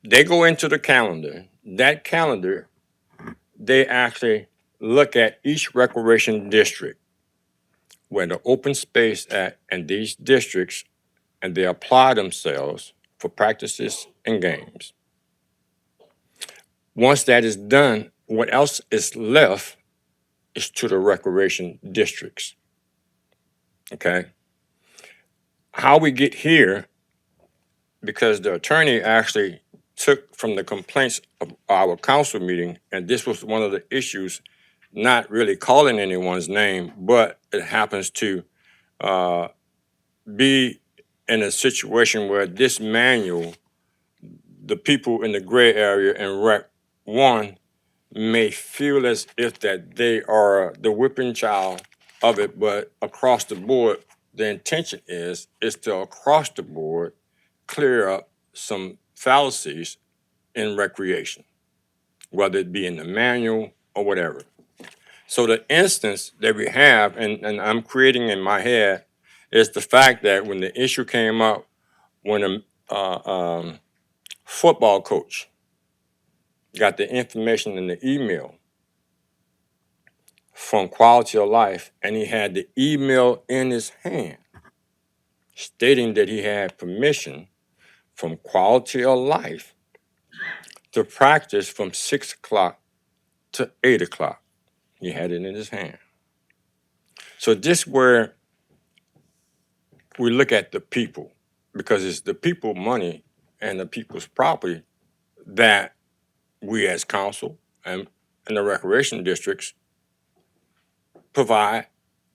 They go into the calendar. That calendar, they actually look at each recreation district where the open space at in these districts, and they apply themselves for practices and games. Once that is done, what else is left is to the recreation districts. Okay? How we get here, because the attorney actually took from the complaints of our council meeting, and this was one of the issues, not really calling anyone's name, but it happens to be in a situation where this manual, the people in the gray area in Rec 1 may feel as if that they are the whipping child of it, but across the board, the intention is to across the board clear up some fallacies in recreation, whether it be in the manual or whatever. So the instance that we have, and I'm creating in my head, is the fact that when the issue came up, when a football coach got the information in the email from Quality of Life, and he had the email in his hand stating that he had permission from Quality of Life to practice from 6 o'clock to 8 o'clock. He had it in his hand. So this where we look at the people, because it's the people money and the people's property that we as council and the recreation districts provide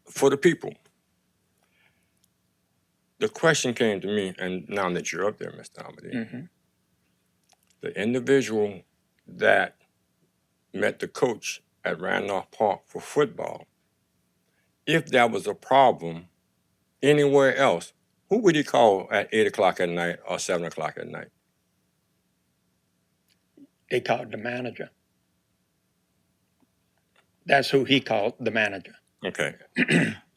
for the people. The question came to me, and now that you're up there, Mr. Amity, the individual that met the coach at Randolph Park for football, if that was a problem anywhere else, who would he call at 8 o'clock at night or 7 o'clock at night? They called the manager. That's who he called, the manager. Okay.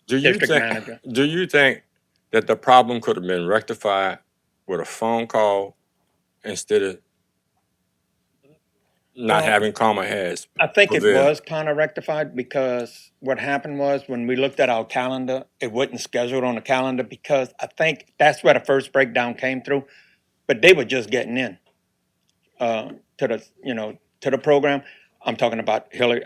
Do you District manager. do you think that the problem could have been rectified with a phone call instead of not Well, having calmer heads? I think it prevail? was kind of rectified because what happened was when we looked at our calendar, it wasn't scheduled on the calendar because I think that's where the first breakdown came through. But they were just getting in to the program. I'm talking about Hillary.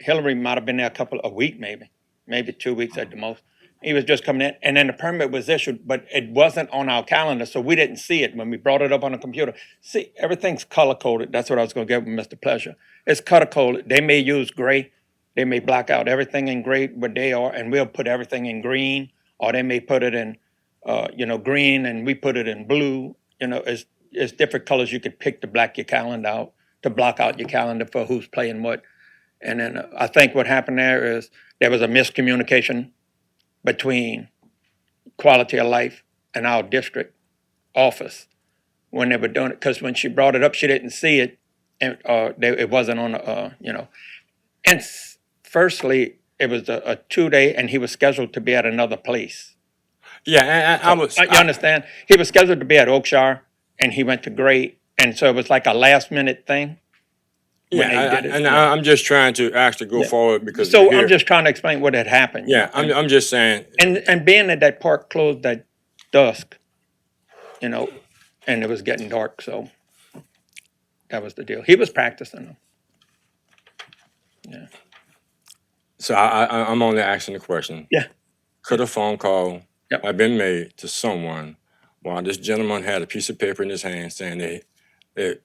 Hillary might have been there a week maybe 2 weeks at the most. He was just coming in, and then the permit was issued, but it wasn't on our calendar, so we didn't see it when we brought it up on the computer. See, everything's color coded. That's what I was going to get with Mr. Pleasure. It's color coded. They may use gray. They may black out everything in gray what they are, and we'll put everything in green, or they may put it in, green, and we put it in blue. It's different colors you could pick to black your calendar out, to block out your calendar for who's playing what. And then I think what happened there is there was a miscommunication between quality of life and our district office when they were doing it. Because when she brought it up, she didn't see it, and it wasn't on And firstly, it was a 2-day, and he was scheduled to be at another place. Yeah, and I was. You understand? He was scheduled to be at Oakshire, and he went to Gray, and so it was like a last minute thing. When they did it. I'm just trying to actually go Yeah. forward because So we're here. I'm just trying to explain what had happened. Yeah, I'm just saying. And being that that park closed at dusk, and it was getting dark, so that was the deal. He was practicing them. Yeah. So I'm only asking the question. Yeah. Could a phone call Yep. have been made to someone while this gentleman had a piece of paper in his hand saying that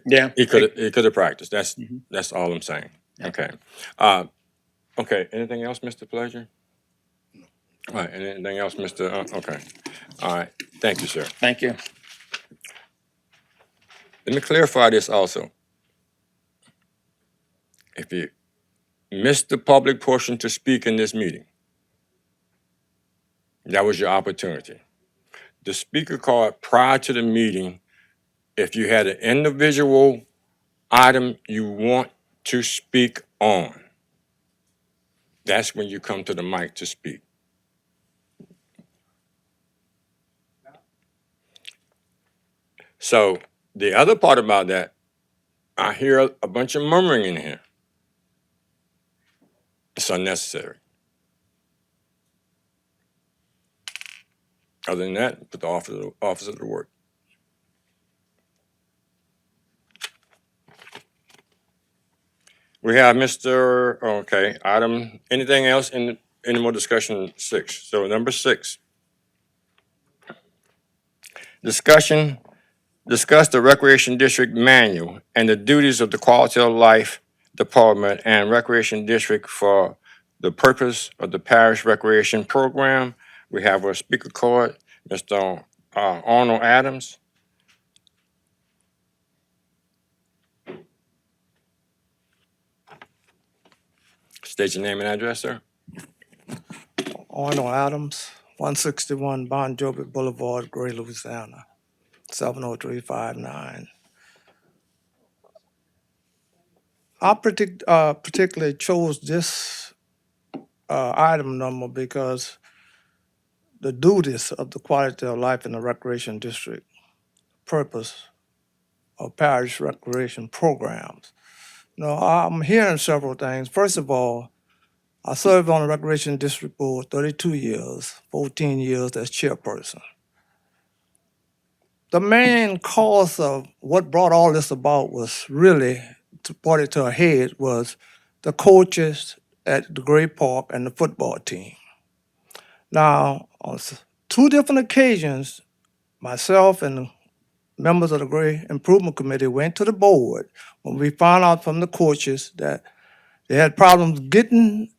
Yeah. he could have practiced? Mhm. That's all I'm saying. Yeah. Okay. Okay. Anything else, Mr. Pleasure? All right. Anything else, Mr. Okay. All right. Thank you, sir. Thank you. Let me clarify this also. If you missed the public portion to speak in this meeting, that was your opportunity. The speaker card prior to the meeting, if you had an individual item you want to speak on, that's when you come to the mic to speak. So the other part about that, I hear a bunch of murmuring in here. It's unnecessary. Other than that, put the officer to work. We have Mr. Okay, item, anything else any more discussion 6? So number 6. Discuss the Recreation District Manual and the duties of the Quality of Life Department and Recreation District for the purpose of the Parish Recreation Program. We have a speaker card, Mr. Arnold Adams. State your name and address, sir. Arnold Adams, 161 Bon Jovi Boulevard, Gray, Louisiana, 70359. I particularly chose this item number because the duties of the quality of life in the recreation district, purpose of parish recreation programs. I'm hearing several things. First of all, I served on the Recreation District Board 32 years, 14 years as chairperson. The main cause of what brought all this about was really, to put it to a head, was the coaches at the Gray Park and the football team. Now, on 2 different occasions, myself and the members of the Gray Improvement Committee went to the board when we found out from the coaches that they had problems getting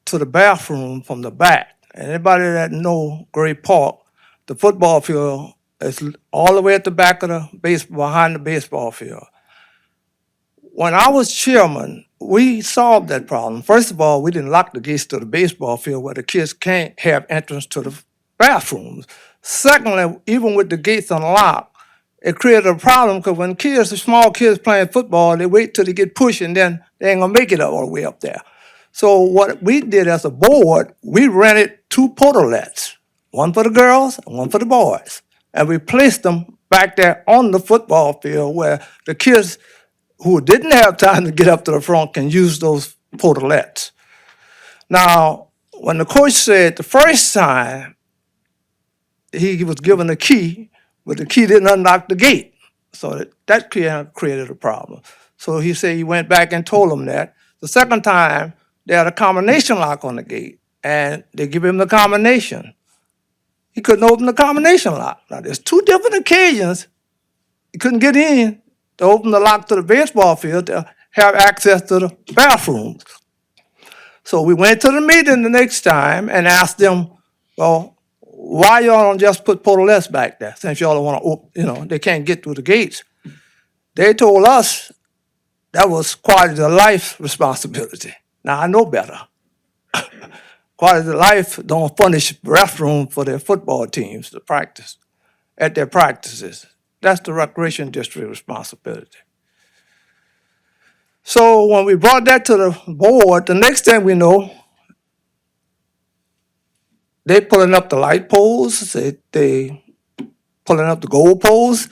to the bathroom from the back. Anybody that know Gray Park, the football field is all the way at the back of the behind the baseball field. When I was chairman, we solved that problem. First of all, we didn't lock the gates to the baseball field where the kids can't have entrance to the bathrooms. Secondly, even with the gates unlocked, it created a problem because when the small kids playing football, they wait till they get pushed and then they ain't gonna make it all the way up there. So what we did as a board, we rented 2 portalets, one for the girls and one for the boys. And we placed them back there on the football field where the kids who didn't have time to get up to the front can use those portalets. Now, when the coach said the first time he was given a key, but the key didn't unlock the gate. So that created a problem. So he said he went back and told them that. The second time, they had a combination lock on the gate, and they give him the combination. He couldn't open the combination lock. Now, there's 2 different occasions he couldn't get in to open the lock to the baseball field to have access to the bathrooms. So we went to the meeting the next time and asked them, well, why y'all don't just put portalets back there since y'all don't want to, they can't get through the gates. They told us that was quality of life responsibility. Now I know better. Quality of Life don't furnish restroom for their football teams to practice at their practices. That's the recreation district responsibility. So when we brought that to the board, the next thing we know, they pulling up the light poles, they pulling up the goal poles.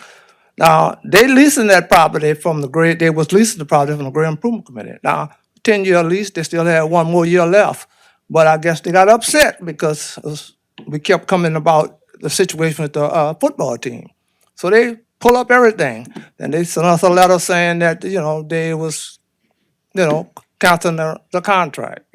Now, they leasing that property from they was leasing the property from the Grade Improvement Committee. Now, 10-year lease, they still had one more year left. But I guess they got upset because we kept coming about the situation with the football team. So they pull up everything. And they sent us a letter saying that, they was, canceling the contract,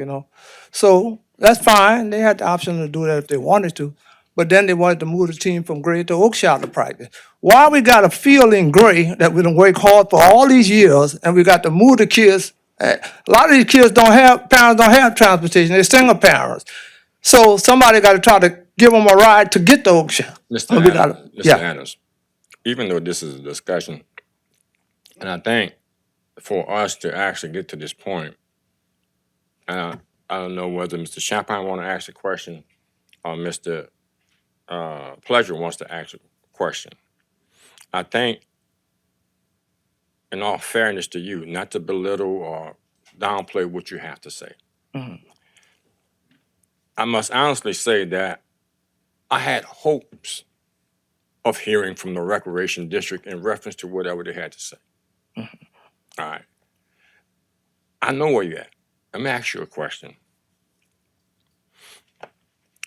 So that's fine. They had the option to do that if they wanted to. But then they wanted to move the team from Gray to Oakshire to practice. Why we got a field in Gray that we done worked hard for all these years, and we got to move the kids? A lot of these kids parents don't have transportation. They're single parents. So somebody got to try to give them a ride to get to Oakshire. Mr. And we Adams, gotta- Mr. yeah. Adams, even though this is a discussion, and I think for us to actually get to this point, I don't know whether Mr. Champagne want to ask a question or Mr. Pleasure wants to ask a question. I think, in all fairness to you, not to belittle or downplay what you have to say, I must honestly say that I had hopes of hearing from the Recreation District in reference to whatever they had to say. All right. I know where you're at. Let me ask you a question.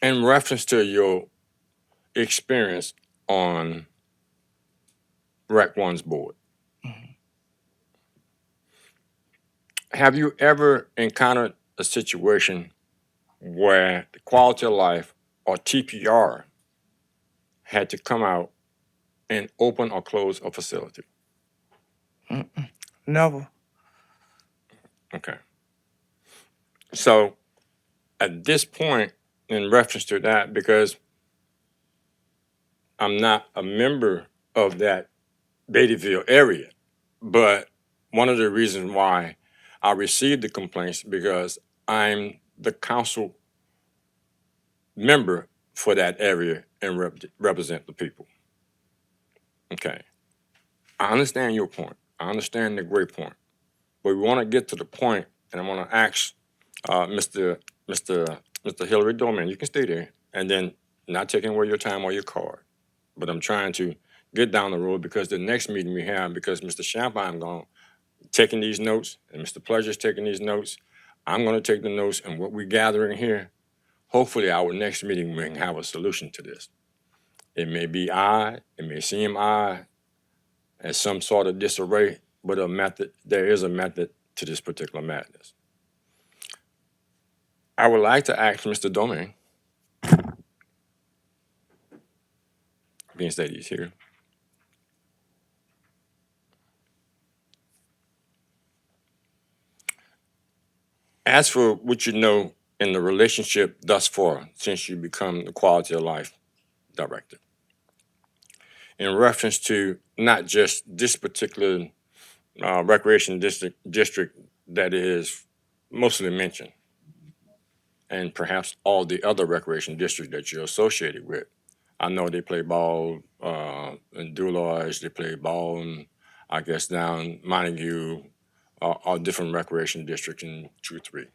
In reference to your experience on Rec One's board, have you ever encountered a situation where the quality of life or TPR had to come out and open or close a facility? Never. Okay. So at this point, in reference to that, because I'm not a member of that Beattyville area, but one of the reasons why I received the complaints because I'm the council member for that area and represent the people. Okay. I understand your point. I understand the great point. But we want to get to the point, and I want to ask Mr. Hillary Doman, you can stay there, and then not taking away your time or your card. But I'm trying to get down the road because the next meeting we have, because Mr. Champagne gone taking these notes, and Mr. Pleasure's taking these notes, I'm going to take the notes, and what we're gathering here, hopefully our next meeting we can have a solution to this. It may be odd, it may seem odd, as some sort of disarray, but there is a method to this particular madness. I would like to ask Mr. Domingue, being that he's here, as for what you know in the relationship thus far since you become the quality of life director, in reference to not just this particular recreation district that is mostly mentioned, and perhaps all the other recreation districts that you're associated with. I know they play ball in Dulois, they play ball in, I guess, down Montague, or different recreation districts in 2-3.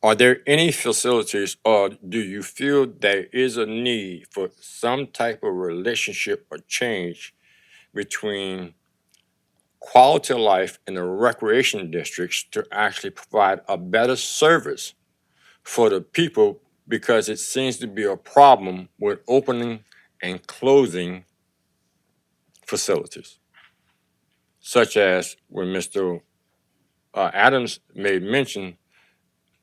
Are there any facilities, or do you feel there is a need for some type of relationship or change between quality of life in the recreation districts to actually provide a better service for the people, because it seems to be a problem with opening and closing facilities, such as when Mr. Adams made mention,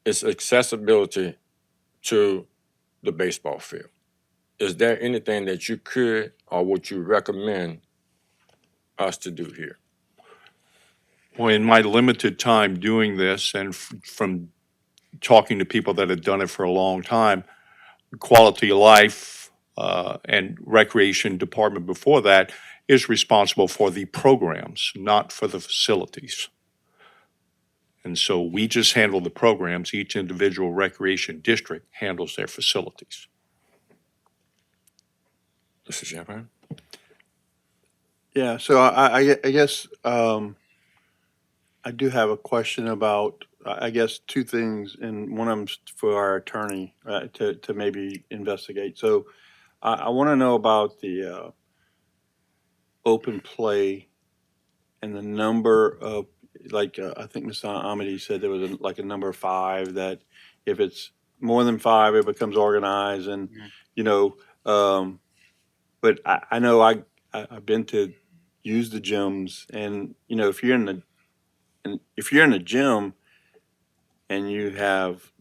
its accessibility to the baseball field. Is there anything that you could or would you recommend us to do here? Well, in my limited time doing this and from talking to people that have done it for a long time, quality of life and recreation department before that is responsible for the programs, not for the facilities. And so we just handle the programs. Each individual recreation district handles their facilities. Mr. Champagne? Yeah, so I guess, I do have a question about, I guess, two things, and one of them's for our attorney, to maybe investigate. So I want to know about the, open play and the number of, like, I think Mr. Amity said there was like a number 5, that if it's more than 5, it becomes organized, and, you know, but I know I've been to use the gyms, and, you know, if you're in the gym and you have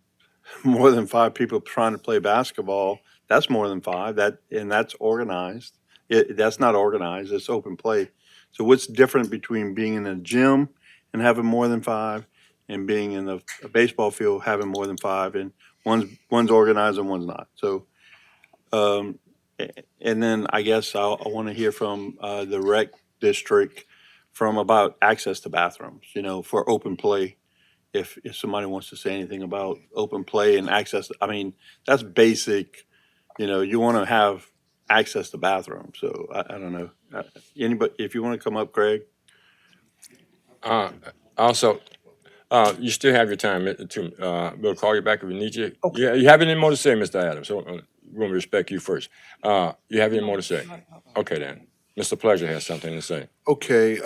more than 5 people trying to play basketball, that's more than 5, and that's organized. That's not organized, it's open play. So what's different between being in a gym and having more than 5 and being in a baseball field having more than 5, and one's organized and one's not? So, and then I guess I want to hear from the rec district from about access to bathrooms, for open play. If somebody wants to say anything about open play and access, I mean, that's basic, you want to have access to bathrooms. So I don't know. Anybody, if you want to come up, Craig? Also, you still have your time we'll call you back if we need you. Yeah, you have any more to say, Mr. Adams? So we want to respect you first. You have any more to say? Okay, then. Mr. Pleasure has something to say. Okay,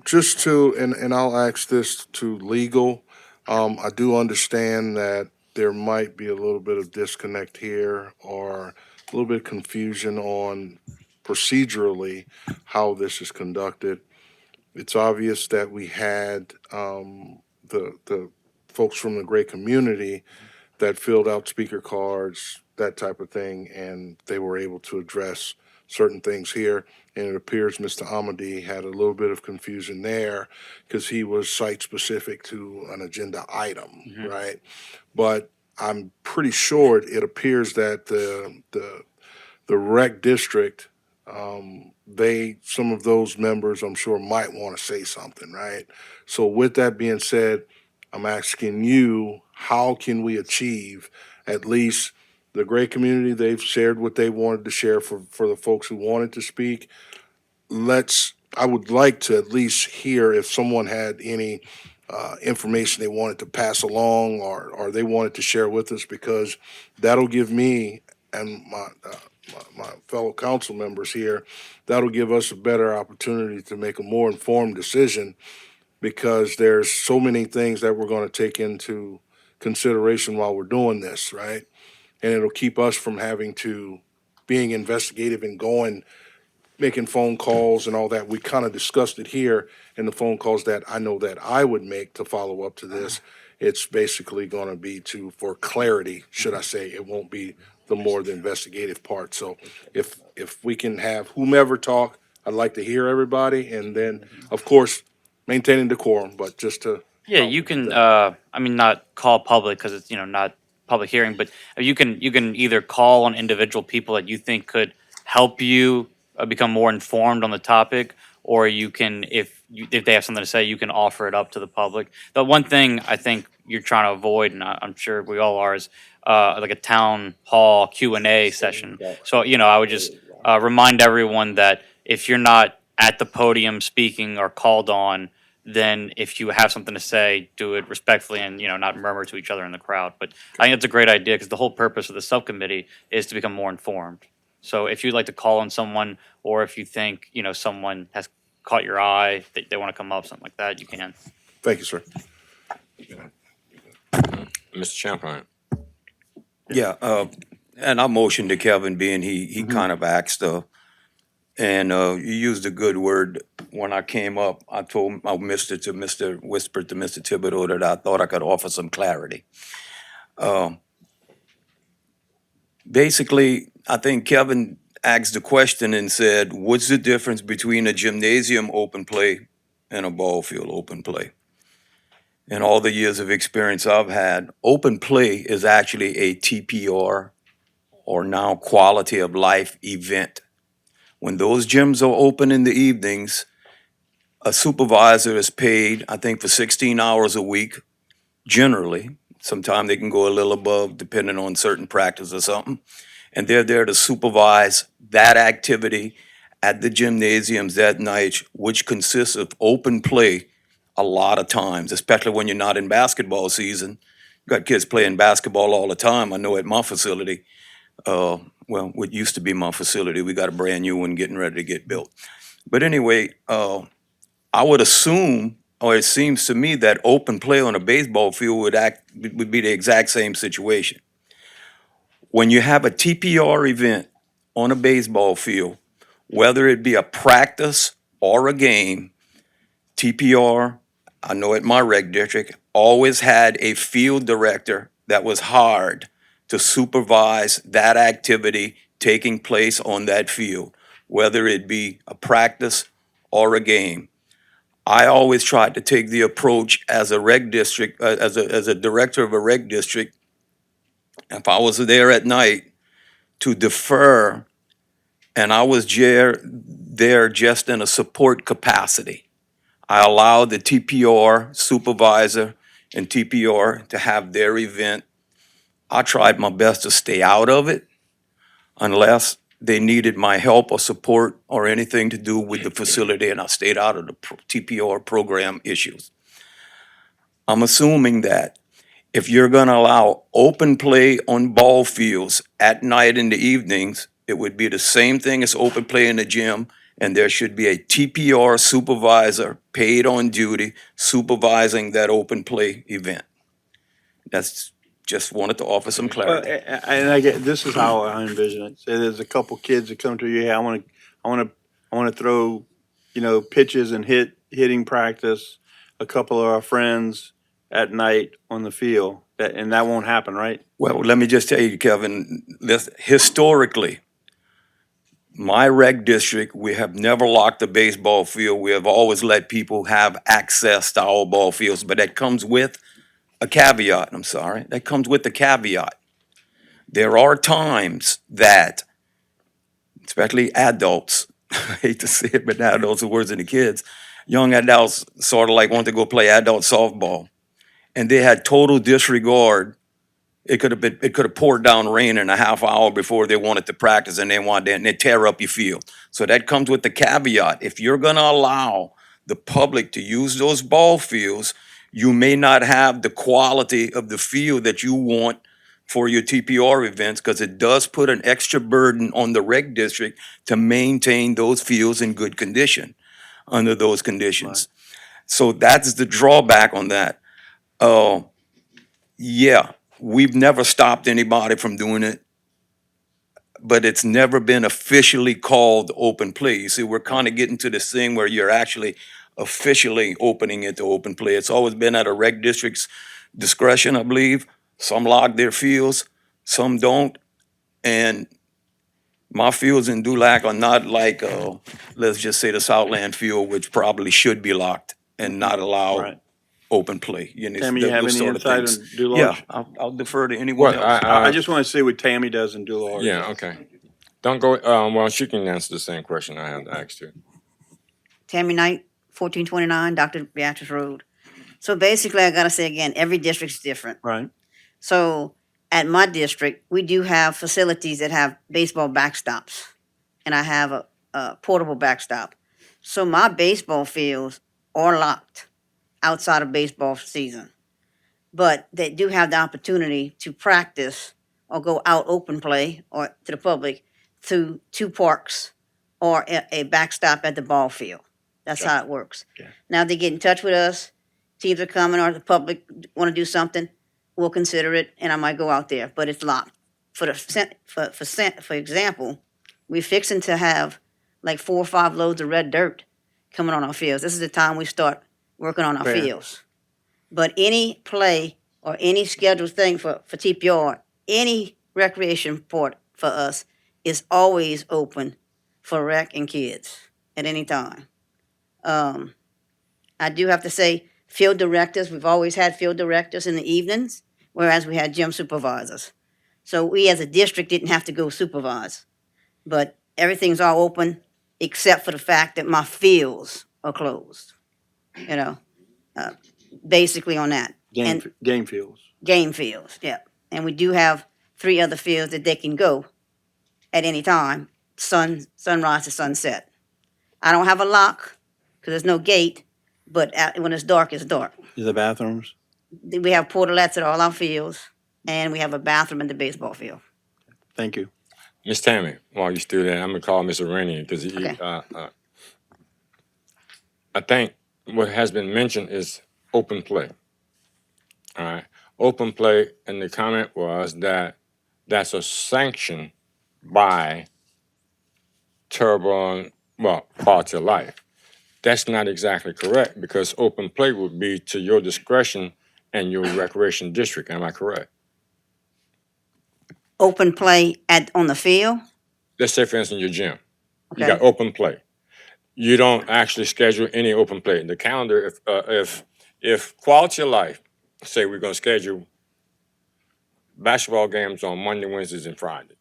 just to, and I'll ask this to legal. I do understand that there might be a little bit of disconnect here or a little bit of confusion on procedurally how this is conducted. It's obvious that we had, the folks from the great community that filled out speaker cards, that type of thing, and they were able to address certain things here. And it appears Mr. Amadi had a little bit of confusion there because he was site specific to an agenda item, right? But I'm pretty sure it appears that the rec district, some of those members, I'm sure, might want to say something, right? So with that being said, I'm asking you, how can we achieve at least the great community? They've shared what they wanted to share for the folks who wanted to speak. I would like to at least hear if someone had any information they wanted to pass along or they wanted to share with us, because that'll give me and my fellow council members here, that'll give us a better opportunity to make a more informed decision, because there's so many things that we're going to take into consideration while we're doing this, right? And it'll keep us from having to being investigative and making phone calls and all that. We kind of discussed it here in the phone calls that I know that I would make to follow up to this. It's basically going to be for clarity, should I say. It won't be the investigative part. So if we can have whomever talk, I'd like to hear everybody, and then, of course, maintaining decorum, but just to. Yeah, you can, I mean, not call public because it's, not public hearing, but you can either call on individual people that you think could help you become more informed on the topic, or you can, if they have something to say, you can offer it up to the public. The one thing I think you're trying to avoid, and I'm sure we all are, is like a town hall Q&A session. So, I would just remind everyone that if you're not at the podium speaking or called on, then if you have something to say, do it respectfully and, not murmur to each other in the crowd. But I think it's a great idea because the whole purpose of the subcommittee is to become more informed. So if you'd like to call on someone, or if you think, someone has caught your eye, they want to come up, something like that, you can. Thank you, sir. Mr. Champagne? Yeah, and I motioned to Kevin, being he kind of asked, and you used a good word when I came up. I whispered to Mr. Thibodeau that I thought I could offer some clarity. Basically, I think Kevin asked the question and said, what's the difference between a gymnasium open play and a ball field open play? In all the years of experience I've had, open play is actually a TPR, or now quality of life event. When those gyms are open in the evenings, a supervisor is paid, I think, for 16 hours a week generally. Sometimes they can go a little above depending on certain practice or something. And they're there to supervise that activity at the gymnasiums that night, which consists of open play a lot of times, especially when you're not in basketball season. Got kids playing basketball all the time. I know at my facility, well, what used to be my facility, we got a brand new one getting ready to get built. But anyway, I would assume, or it seems to me, that open play on a baseball field would be the exact same situation. When you have a TPR event on a baseball field, whether it be a practice or a game, TPR, I know at my rec district, always had a field director that was hired to supervise that activity taking place on that field, whether it be a practice or a game. I always tried to take the approach as a rec district, as a director of a rec district, if I was there at night, to defer, and I was there just in a support capacity. I allowed the TPR supervisor and TPR to have their event. I tried my best to stay out of it unless they needed my help or support or anything to do with the facility, and I stayed out of the TPR program issues. I'm assuming that if you're going to allow open play on ball fields at night in the evenings, it would be the same thing as open play in the gym, and there should be a TPR supervisor paid on duty supervising that open play event. That's just wanted to offer some Well, clarity. and I get, this is how I envision it. Say there's a couple kids that come to you, hey, I want to throw, pitches and hitting practice, a couple of our friends at night on the field, and that won't happen, right? Well, let me just tell you, Kevin, historically, my rec district, we have never locked a baseball field. We have always let people have access to our ball fields, but that comes with a caveat. I'm sorry. That comes with the caveat. There are times that, especially adults, I hate to say it, but adults are worse than the kids, young adults sort of like want to go play adult softball. And they had total disregard. It could have poured down rain in a half hour before they wanted to practice, and they tear up your field. So that comes with the caveat. If you're gonna allow the public to use those ball fields, you may not have the quality of the field that you want for your TPR events, because it does put an extra burden on the rec district to maintain those fields in good condition under those conditions. So that's the drawback on that. Yeah, we've never stopped anybody from doing it, but it's never been officially called open play. You see, we're kind of getting to this thing where you're actually officially opening it to open play. It's always been at a rec district's discretion, I believe. Some lock their fields, some don't. And my fields in Dulac are not like, let's just say the Southland field, which probably should be locked and not allow Right. open play. Tammy, you have those any sort of insight on things. Duloc? Yeah, I'll defer to anyone Well, else. I just want to see what Tammy does in Duloc. Yeah, okay. Don't go, well, she can answer the same question I have to ask you. Tammy Knight, 1429 Dr. Beatrice Road. So basically, I gotta say again, every district's different. Right. So at my district, we do have facilities that have baseball backstops, and I have a portable backstop. So my baseball fields are locked outside of baseball season, but they do have the opportunity to practice or go out open play or to the public through two parks or a backstop at the ball field. That's how it works. Okay. Now they get in touch with us, teams are coming or the public want to do something, we'll consider it and I might go out there, but it's locked. For example, we're fixing to have like 4 or 5 loads of red dirt coming on our fields. This is the time we start working on our Fair. fields. But any play or any scheduled thing for TPR, any recreation port for us is always open for rec and kids at any time. I do have to say, field directors, we've always had field directors in the evenings, whereas we had gym supervisors. So we as a district didn't have to go supervise. But everything's all open except for the fact that my fields are closed, basically on that. Game fields. game fields, yeah. And we do have 3 other fields that they can go at any time, sunrise to sunset. I don't have a lock, because there's no gate, but when it's dark, it's dark. The bathrooms? We have portalettes at all our fields, and we have a bathroom in the baseball field. Thank you. Miss Tammy, while you're still there, I'm gonna call Mr. Rennie because Okay. I think what has been mentioned is open play. All right, open play, and the comment was that that's a sanction by quality of life. That's not exactly correct because open play would be to your discretion and your recreation district. Am I correct? Open play on the field, Let's say, for instance, your gym. You okay? got open play. You don't actually schedule any open play. The calendar, if quality of life, say we're gonna schedule basketball games on Monday, Wednesdays, and Friday,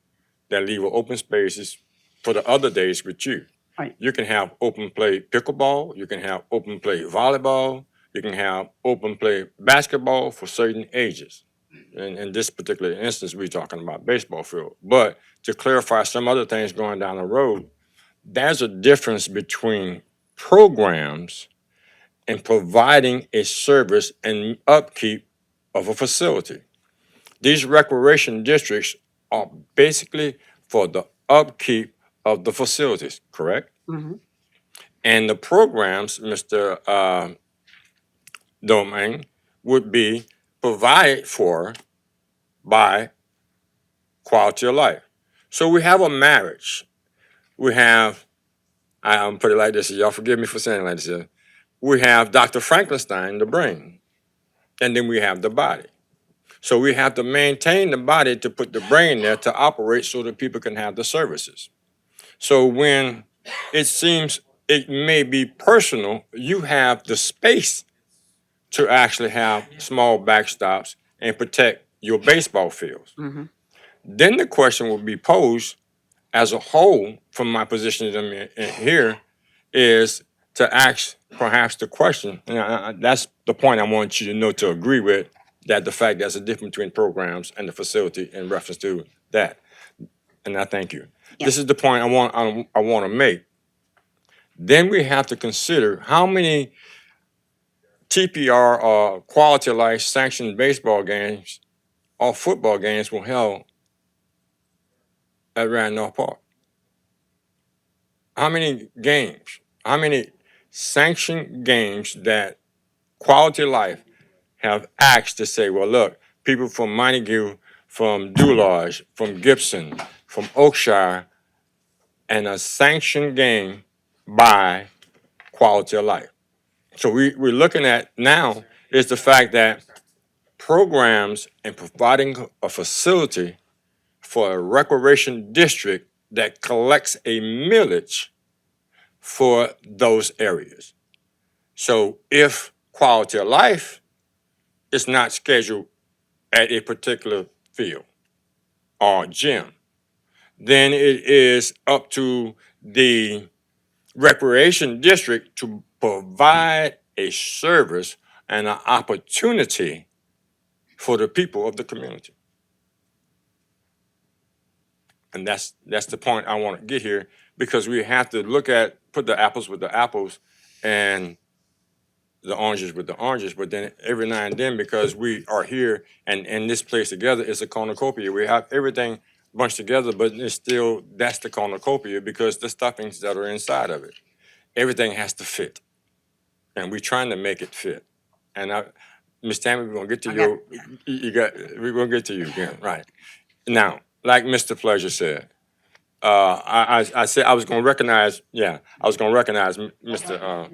that leave open spaces for the other days with you. Right. You can have open play pickleball. You can have open play volleyball. You can have open play basketball for certain ages. In this particular instance, we're talking about baseball field. But to clarify some other things going down the road, there's a difference between programs and providing a service and upkeep of a facility. These recreation districts are basically for the upkeep of the facilities, correct? Mhm. And the programs, Mr. Domingue, would be provided for by quality of life. So we have a marriage. We have, I'm put it like this, y'all forgive me for saying it like this. We have Dr. Frankenstein, the brain, and then we have the body. So we have to maintain the body to put the brain there to operate so that people can have the services. So when it seems it may be personal, you have the space to actually have small backstops and protect your baseball fields. Mhm. Then the question will be posed as a whole from my position here is to ask perhaps the question, and that's the point I want you to know to agree with, that the fact there's a difference between programs and the facility in reference to that. And I thank you. Yeah. This is the point I want to make. Then we have to consider how many TPR or quality of life sanctioned baseball games or football games were held at Randolph Park. How many games, how many sanctioned games that quality of life have asked to say, well, look, people from Montague, from Dulage, from Gibson, from Oakshire, and a sanctioned game by quality of life. So we're looking at now is the fact that programs and providing a facility for a recreation district that collects a millage for those areas. So if quality of life is not scheduled at a particular field or gym, then it is up to the recreation district to provide a service and an opportunity for the people of the community. And that's the point I want to get here, because we have to put the apples with the apples and the oranges with the oranges, but then every now and then, because we are here and in this place together, it's a cornucopia. We have everything bunched together, but it's still, that's the cornucopia because the stuffings that are inside of it. Everything has to fit. And we're trying to make it fit. And Ms. Tammy, we're gonna get to we're gonna get to you again, right. Now, like Mr. Pleasure said, I said I was gonna recognize, Mr.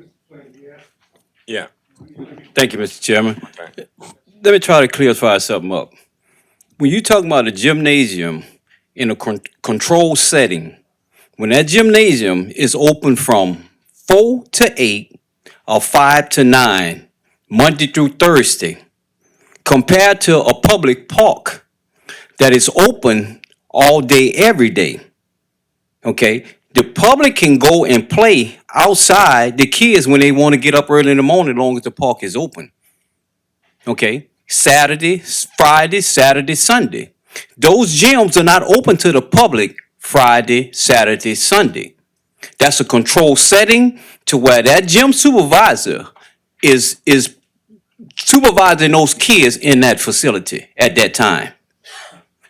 Yeah. Thank you, Mr. Chairman. Okay. Let me try to clarify something up. When you talk about a gymnasium in a controlled setting, when that gymnasium is open from 4 to 8 or 5 to 9, Monday through Thursday, compared to a public park that is open all day, every day, okay? The public can go and play outside, the kids, when they want to get up early in the morning, as long as the park is open, okay? Saturday, Friday, Saturday, Sunday. Those gyms are not open to the public Friday, Saturday, Sunday. That's a control setting to where that gym supervisor is supervising those kids in that facility at that time.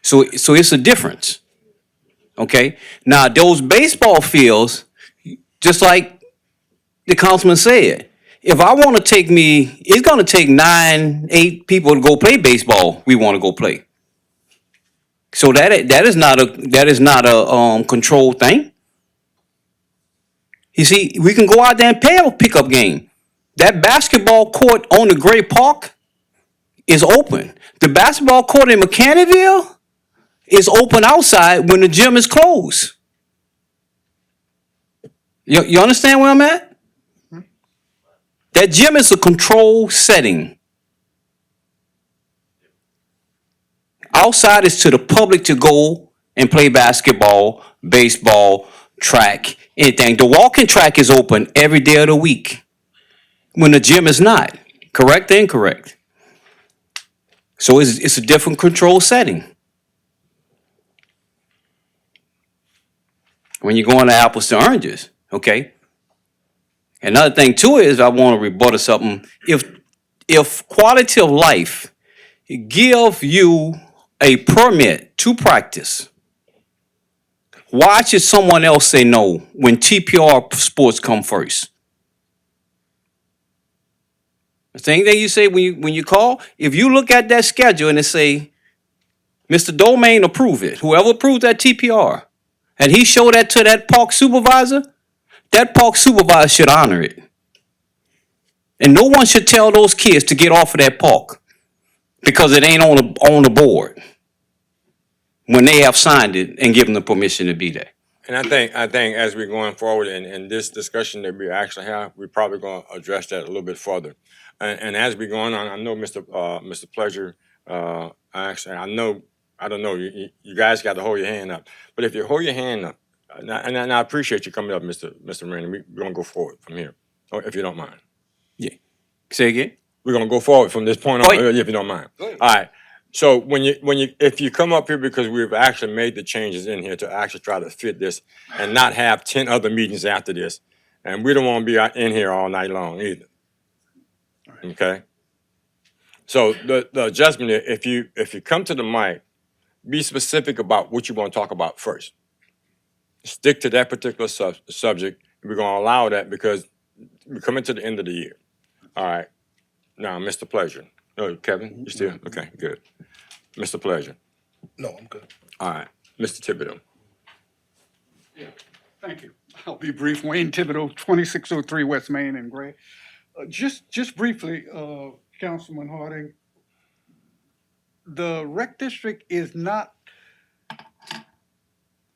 So it's a difference. Okay. Now those baseball fields, just like the councilman said, if I want to take me, it's going to take 9, 8 people to go play baseball. We want to go play. So that is not a controlled thing. You see, we can go out there and pay a pickup game. That basketball court on the Gray Park is open. The basketball court in Mechanicsville is open outside when the gym is closed. You understand where I'm at? That gym is a controlled setting. Outside is to the public to go and play basketball, baseball, track, anything. The walking track is open every day of the week when the gym is not. Correct or incorrect? So it's a different control setting. When you're going to apples to oranges, okay? Another thing too is I want to rebuttal something. If quality of life give you a permit to practice, why should someone else say no when TPR sports come first? The thing that you say when you call, if you look at that schedule and it say, Mr. Domain approve it, whoever approved that TPR, and he showed that to that park supervisor should honor it. And no one should tell those kids to get off of that park because it ain't on the board when they have signed it and given the permission to be there. And I think as we're going forward in this discussion that we actually have, we're probably going to address that a little bit further. And as we're going on, I know Mr. Pleasure, actually, I don't know, you guys got to hold your hand up. But if you hold your hand up, and I appreciate you coming up, Mr. Marine, we're going to go forward from here, if you don't mind. Yeah. Say again? We're going to go forward from this point on, Go ahead. if you don't mind. All right. So if you come up here because we've actually made the changes in here to actually try to fit this and not have 10 other meetings after this, and we don't want to be in here all night long either. Okay. So the adjustment is if you come to the mic, be specific about what you want to talk about first. Stick to that particular subject. We're going to allow that because we're coming to the end of the year. All right. Now, Mr. Pleasure. Oh, Kevin, you still? Okay, good. Mr. Pleasure. No, I'm good. All right. Mr. Thibodeau. Yeah, thank you. I'll be brief. Wayne Thibodeau, 2603 West Main and Gray. Just briefly, Councilman Harding, the rec district is not,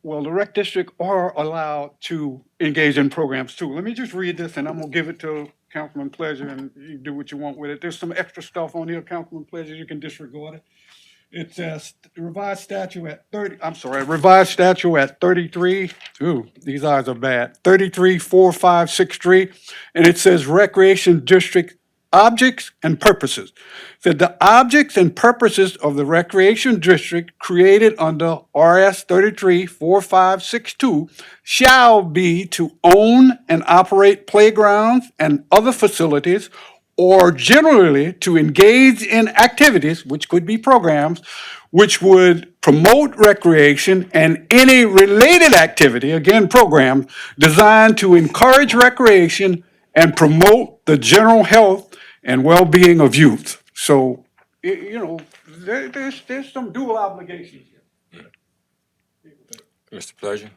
well, the rec district are allowed to engage in programs too. Let me just read this and I'm gonna give it to Councilman Pleasure and you do what you want with it. There's some extra stuff on here, Councilman Pleasure, you can disregard it. It says revised statute at 33, ooh, these eyes are bad, 334563, and it says recreation district objects and purposes. That the objects and purposes of the recreation district created under RS 334562 shall be to own and operate playgrounds and other facilities or generally to engage in activities, which could be programs, which would promote recreation and any related activity, again, programs, designed to encourage recreation and promote the general health and well-being of youth. So, there's some dual obligations here. Mr. Pleasure.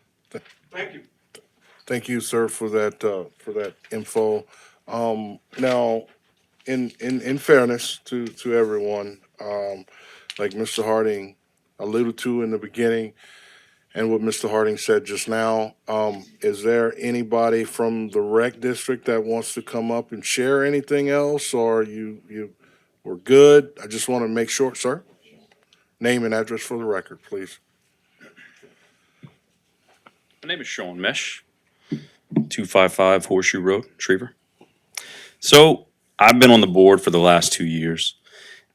Thank you. Thank you, sir, for that info. Now, in fairness to everyone, like Mr. Harding alluded to in the beginning, and what Mr. Harding said just now, is there anybody from the rec district that wants to come up and share anything else, or we're good? I just want to make sure, sir. Name and address for the record, please. My name is Sean Mesh, 255 Horseshoe Road, Trevor. So I've been on the board for the last 2 years,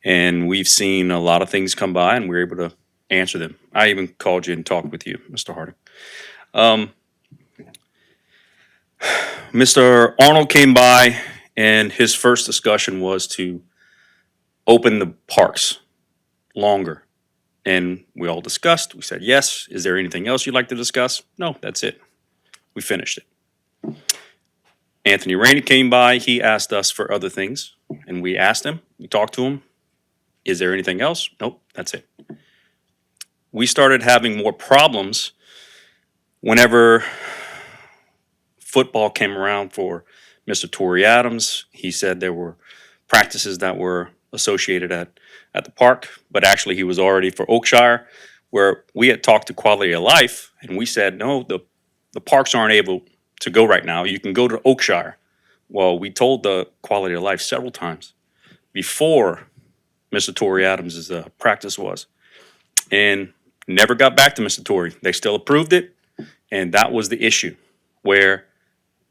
And we've seen a lot of things come by, and we're able to answer them. I even called you and talked with you, Mr. Harding. Mr. Arnold came by, and his first discussion was to open the parks longer. And we all discussed. We said, yes. Is there anything else you'd like to discuss? No, that's it. We finished it. Anthony Rainey came by. He asked us for other things, and we asked him. We talked to him. Is there anything else? Nope, that's it. We started having more problems whenever football came around for Mr. Torrey Adams. He said there were practices that were associated at the park, but actually he was already for Oakshire, where we had talked to Quality of Life, and we said, no, the parks aren't able to go right now. You can go to Oakshire. Well, we told the Quality of Life several times before Mr. Torrey Adams' practice was, and never got back to Mr. Torrey. They still approved it, and that was the issue, where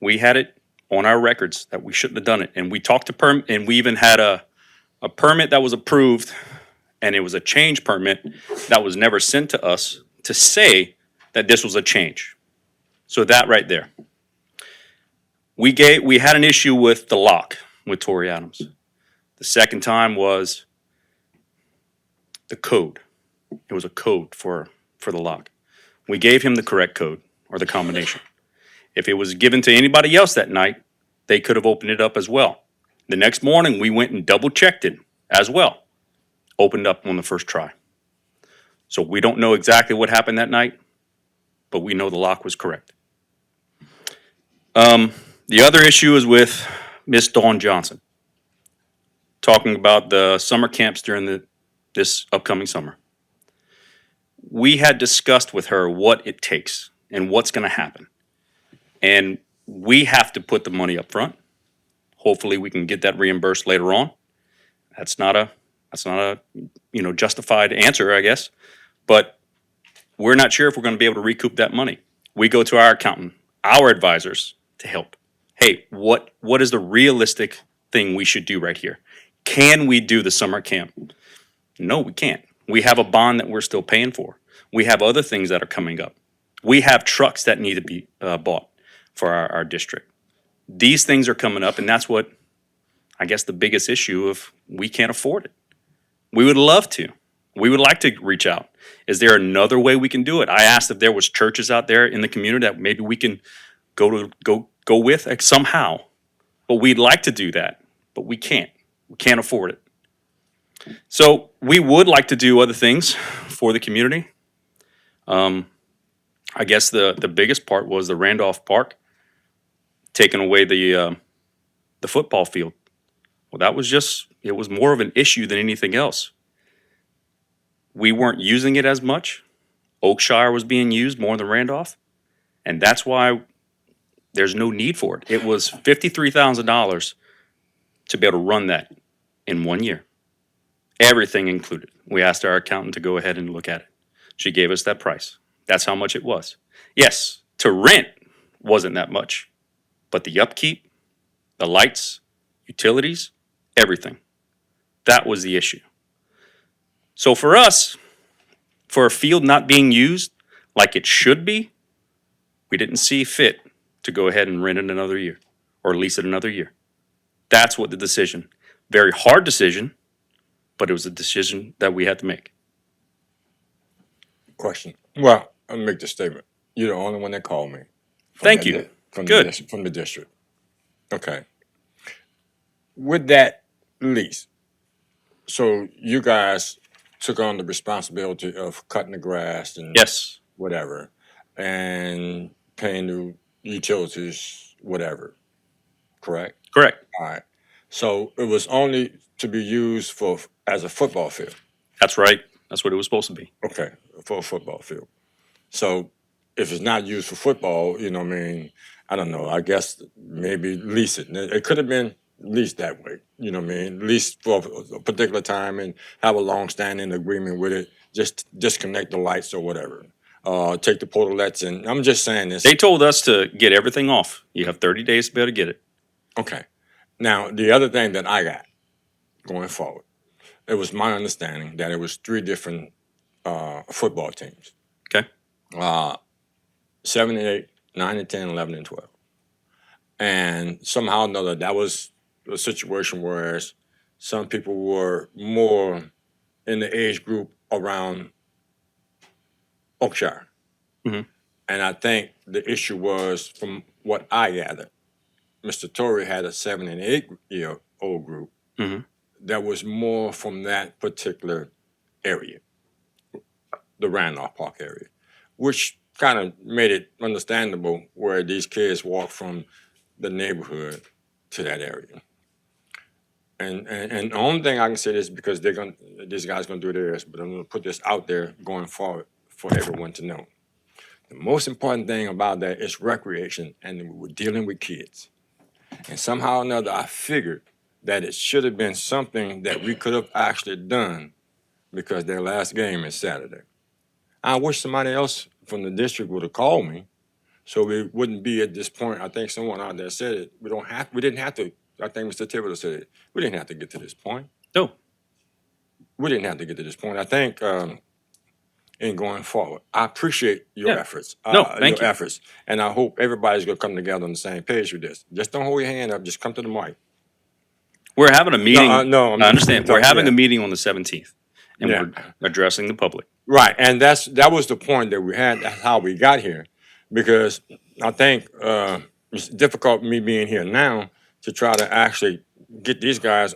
we had it on our records that we shouldn't have done it. And we talked to and we even had a permit that was approved, and it was a change permit that was never sent to us to say that this was a change. So that right there. We had an issue with the lock with Torrey Adams. The second time was the code. It was a code for the lock. We gave him the correct code or the combination. If it was given to anybody else that night, they could have opened it up as well. The next morning, we went and double checked it as well. Opened up on the first try. So we don't know exactly what happened that night, but we know the lock was correct. The other issue is with Miss Dawn Johnson, talking about the summer camps during this upcoming summer. We had discussed with her what it takes and what's going to happen. And we have to put the money up front. Hopefully we can get that reimbursed later on. That's not a justified answer, I guess. But we're not sure if we're going to be able to recoup that money. We go to our accountant, our advisors, to help. Hey, what is the realistic thing we should do right here? Can we do the summer camp? No, we can't. We have a bond that we're still paying for. We have other things that are coming up. We have trucks that need to be bought for our district. These things are coming up, and that's what, I guess, the biggest issue of we can't afford it. We would love to. We would like to reach out. Is there another way we can do it? I asked if there was churches out there in the community that maybe we can go with somehow. But we'd like to do that, but we can't. We can't afford it. So we would like to do other things for the community. I guess the biggest part was the Randolph Park taking away the football field. Well, it was more of an issue than anything else. We weren't using it as much. Oakshire was being used more than Randolph. And that's why there's no need for it. It was $53,000 to be able to run that in 1 year. Everything included. We asked our accountant to go ahead and look at it. She gave us that price. That's how much it was. Yes, to rent wasn't that much. But the upkeep, the lights, utilities, everything. That was the issue. So for us, for a field not being used like it should be, we didn't see fit to go ahead and rent it another year or lease it another year. That's what the decision. Very hard decision, but it was a decision that we had to make. Question. Well, I'll make the statement. You're the only one that called me. Thank you. Good. From the district. Okay. With that lease, so you guys took on the responsibility of cutting the grass and Yes, whatever, and paying the utilities, whatever. Correct? correct. All right. So it was only to be used as a football field. That's right. That's what it was supposed to be. Okay, for a football field. So if it's not used for football, I don't know. I guess maybe lease it. It could have been leased that way. Leased for a particular time and have a long-standing agreement with it. Just disconnect the lights or whatever. Take the portalets and I'm just saying this. They told us to get everything off. You have 30 days to be able to get it. Okay. Now the other thing that I got going forward, it was my understanding that it was three different football teams. Okay. 7 and 8, 9 and 10, 11 and 12. And somehow or another, that was a situation whereas some people were more in the age group around Oakshire. Mhm. And I think the issue was, from what I gathered, Mr. Torrey had a 7 and 8 year old group Mhm. that was more from that particular area, the Randolph Park area, which kind of made it understandable where these kids walk from the neighborhood to that area. And the only thing I can say is because these guys gonna do theirs, but I'm gonna put this out there going forward for everyone to know. The most important thing about that is recreation, and we're dealing with kids. And somehow or another, I figured that it should have been something that we could have actually done because their last game is Saturday. I wish somebody else from the district would have called me so we wouldn't be at this point. I think someone out there said it. We didn't have to. I think Mr. Thibodeau said it. We didn't have to get to this point. No. We didn't have to get to this point. I think in going forward, I appreciate your Yeah. efforts. No, thank your you. efforts. And I hope everybody's going to come together on the same page with this. Just don't hold your hand up. Just come to the mic. We're having a meeting. no, I understand. We're having yeah. a meeting on the 17th, and Yeah. we're addressing the public. Right, and that was the point that we had. That's how we got here, because I think it's difficult me being here now to try to actually get these guys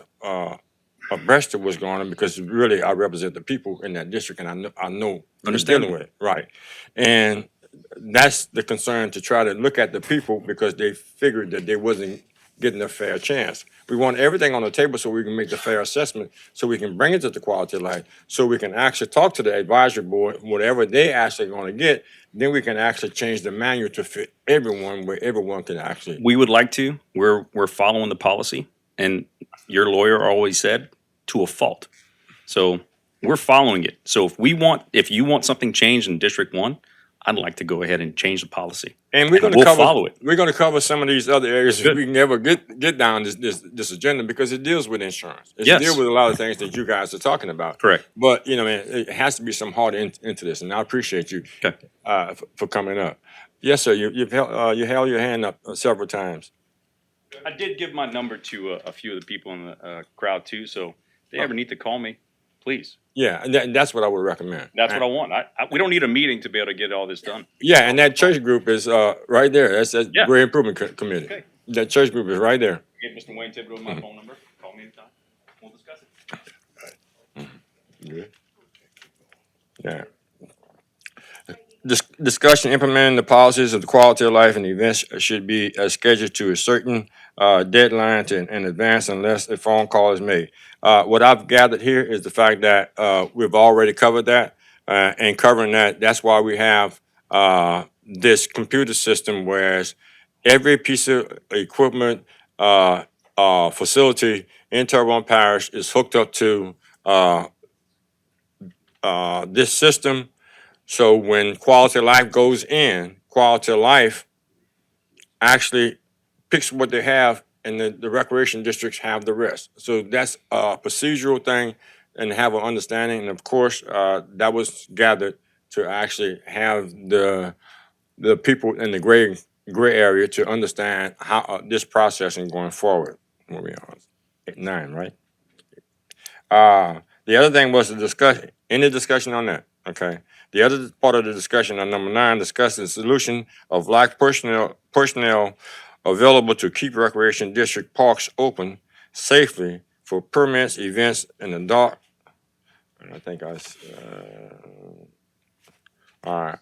abreast of what's going on, because really I represent the people in that district, and I know what we're dealing Understandable. with it. Right, and that's the concern, to try to look at the people, because they figured that they wasn't getting a fair chance. We want everything on the table so we can make the fair assessment, so we can bring it to the quality of life, so we can actually talk to the advisory board, whatever they actually going to get, then we can actually change the manual to fit everyone, where everyone can actually. We would like to. We're following the policy, and your lawyer always said to a fault. So we're following it. So if you want something changed in District 1, I'd like to go ahead and change the policy. And we're going to we'll cover. follow it. We're going to cover some of these other areas if Good. we can ever get down this agenda, because it deals with insurance. It Yes. deals with a lot of things that you guys are talking about. Correct. But man, it has to be some heart into this, and I appreciate you Okay. for coming up. Yes, sir. You held your hand up several times. I did give my number to a few of the people in the crowd too. So if they ever need to call me, please. Yeah, and that's what I would recommend. That's what I want. We don't need a meeting to be able to get all this done. Yeah, and that church group is right there. That's Yeah. Great Improvement Committee. Okay. That church group is right there. Give Mr. Wayne Thibodeau my phone number. Call me anytime. We'll discuss it. Good. Yeah. Discussion implementing the policies of the quality of life and events should be scheduled to a certain deadline in advance unless a phone call is made. What I've gathered here is the fact that we've already covered that, and covering that, that's why we have this computer system, whereas every piece of equipment, facility in Terrebonne Parish is hooked up to this system. So when quality of life goes in, quality of life actually picks what they have, and the recreation districts have the rest. So that's a procedural thing, and have an understanding. And of course, that was gathered to actually have the people in the gray area to understand how this processing going forward. Where we are, 9, right? The other thing was the discussion. Any discussion on that? Okay. The other part of the discussion on number 9 discussed the solution of lack personnel available to keep recreation district parks open safely for permits, events in the dark. And I think all right.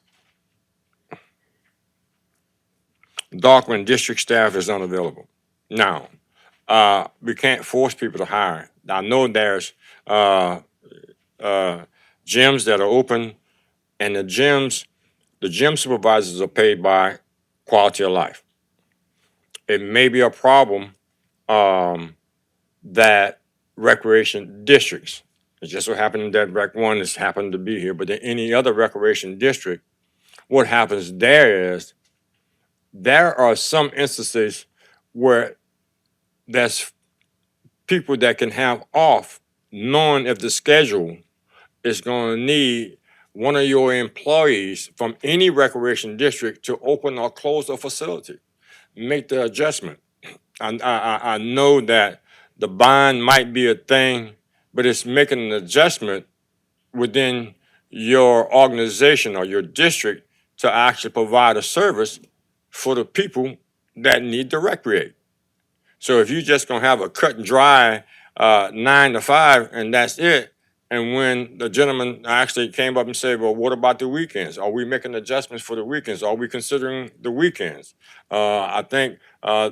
Dark when district staff is unavailable. Now, we can't force people to hire. I know there's gyms that are open, and the gym supervisors are paid by quality of life. It may be a problem that recreation districts, it just so happened that Rec 1 has happened to be here, but in any other recreation district, what happens there is there are some instances where there's people that can have off knowing if the schedule is going to need one of your employees from any recreation district to open or close a facility. Make the adjustment. I know that the bond might be a thing, but it's making an adjustment within your organization or your district to actually provide a service for the people that need to recreate. So if you're just gonna have a cut and dry 9 to 5 and that's it, and when the gentleman actually came up and said, "Well, what about the weekends? Are we making adjustments for the weekends? Are we considering the weekends?" I think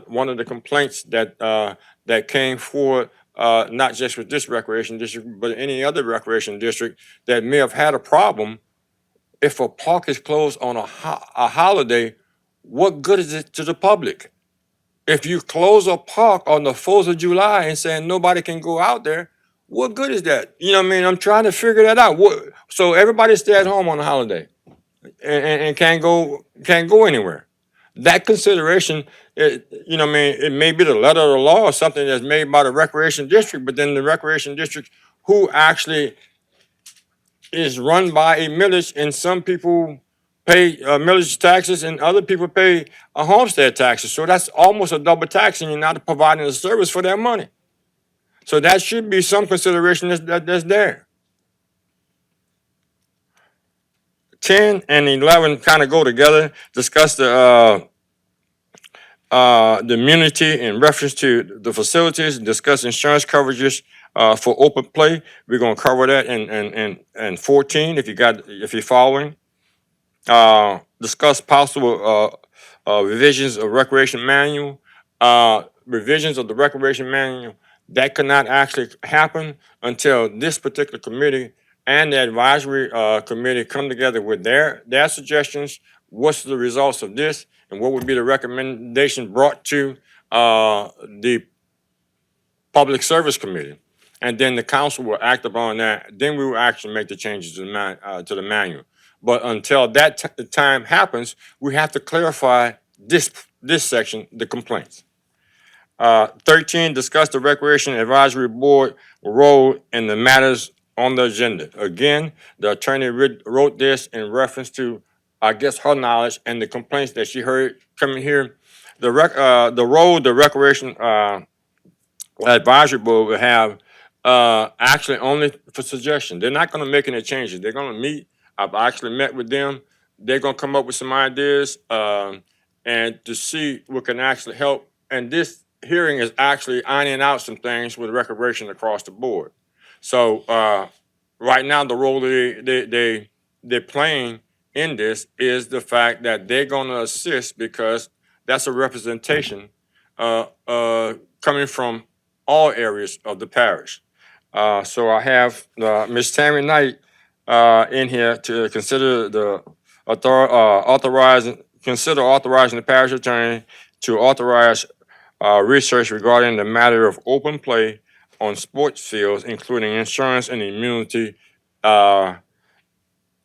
one of the complaints that came forward, not just with this recreation district, but any other recreation district that may have had a problem, if a park is closed on a holiday, what good is it to the public? If you close a park on the 4th of July and saying nobody can go out there, what good is that? You know what I mean? I'm trying to figure that out. So everybody stay at home on the holiday and can't go anywhere. That consideration, you know what I mean, it may be the letter of the law or something that's made by the recreation district, but then the recreation district who actually is run by a millage, and some people pay millage taxes and other people pay a homestead taxes. So that's almost a double tax, and you're not providing a service for their money. So that should be some consideration that's there. 10 and 11 kind of go together. Discuss the immunity in reference to the facilities. Discuss insurance coverages for open play. We're gonna cover that in 14 if you're following. Discuss possible revisions of recreation manual. Revisions of the recreation manual that could not actually happen until this particular committee and the advisory committee come together with their suggestions. What's the results of this, and what would be the recommendation brought to the Public Service Committee? And then the council will act upon that. Then we will actually make the changes to the manual. But until that time happens, we have to clarify this section, the complaints. 13, discuss the Recreation Advisory Board role in the matters on the agenda. Again, the attorney wrote this in reference to, I guess, her knowledge and the complaints that she heard coming here. The role the Recreation Advisory Board will have actually only for suggestion. They're not going to make any changes. They're going to meet. I've actually met with them. They're going to come up with some ideas and to see what can actually help. And this hearing is actually ironing out some things with recreation across the board. So right now, the role they're playing in this is the fact that they're going to assist because that's a representation coming from all areas of the parish. So I have Ms. Tammy Knight in here to consider authorizing the parish attorney to authorize research regarding the matter of open play on sports fields, including insurance and immunity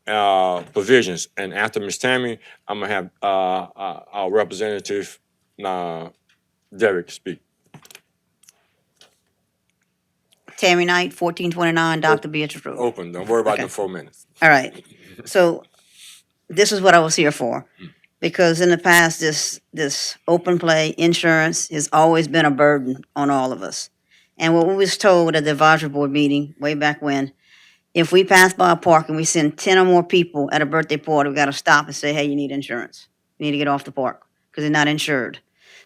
provisions. And after Ms. Tammy, I'm gonna have our representative Derek speak. Tammy Knight, 1429 Dr. Beatrice Road. Open. Don't worry about Okay. the 4 minutes. All right. So this is what I was here for. Because in the past, this open play insurance has always been a burden on all of us. And what we was told at the advisory board meeting way back when, if we pass by a park and we send 10 or more people at a birthday party, we got to stop and say, hey, you need insurance. You need to get off the park because they're not insured.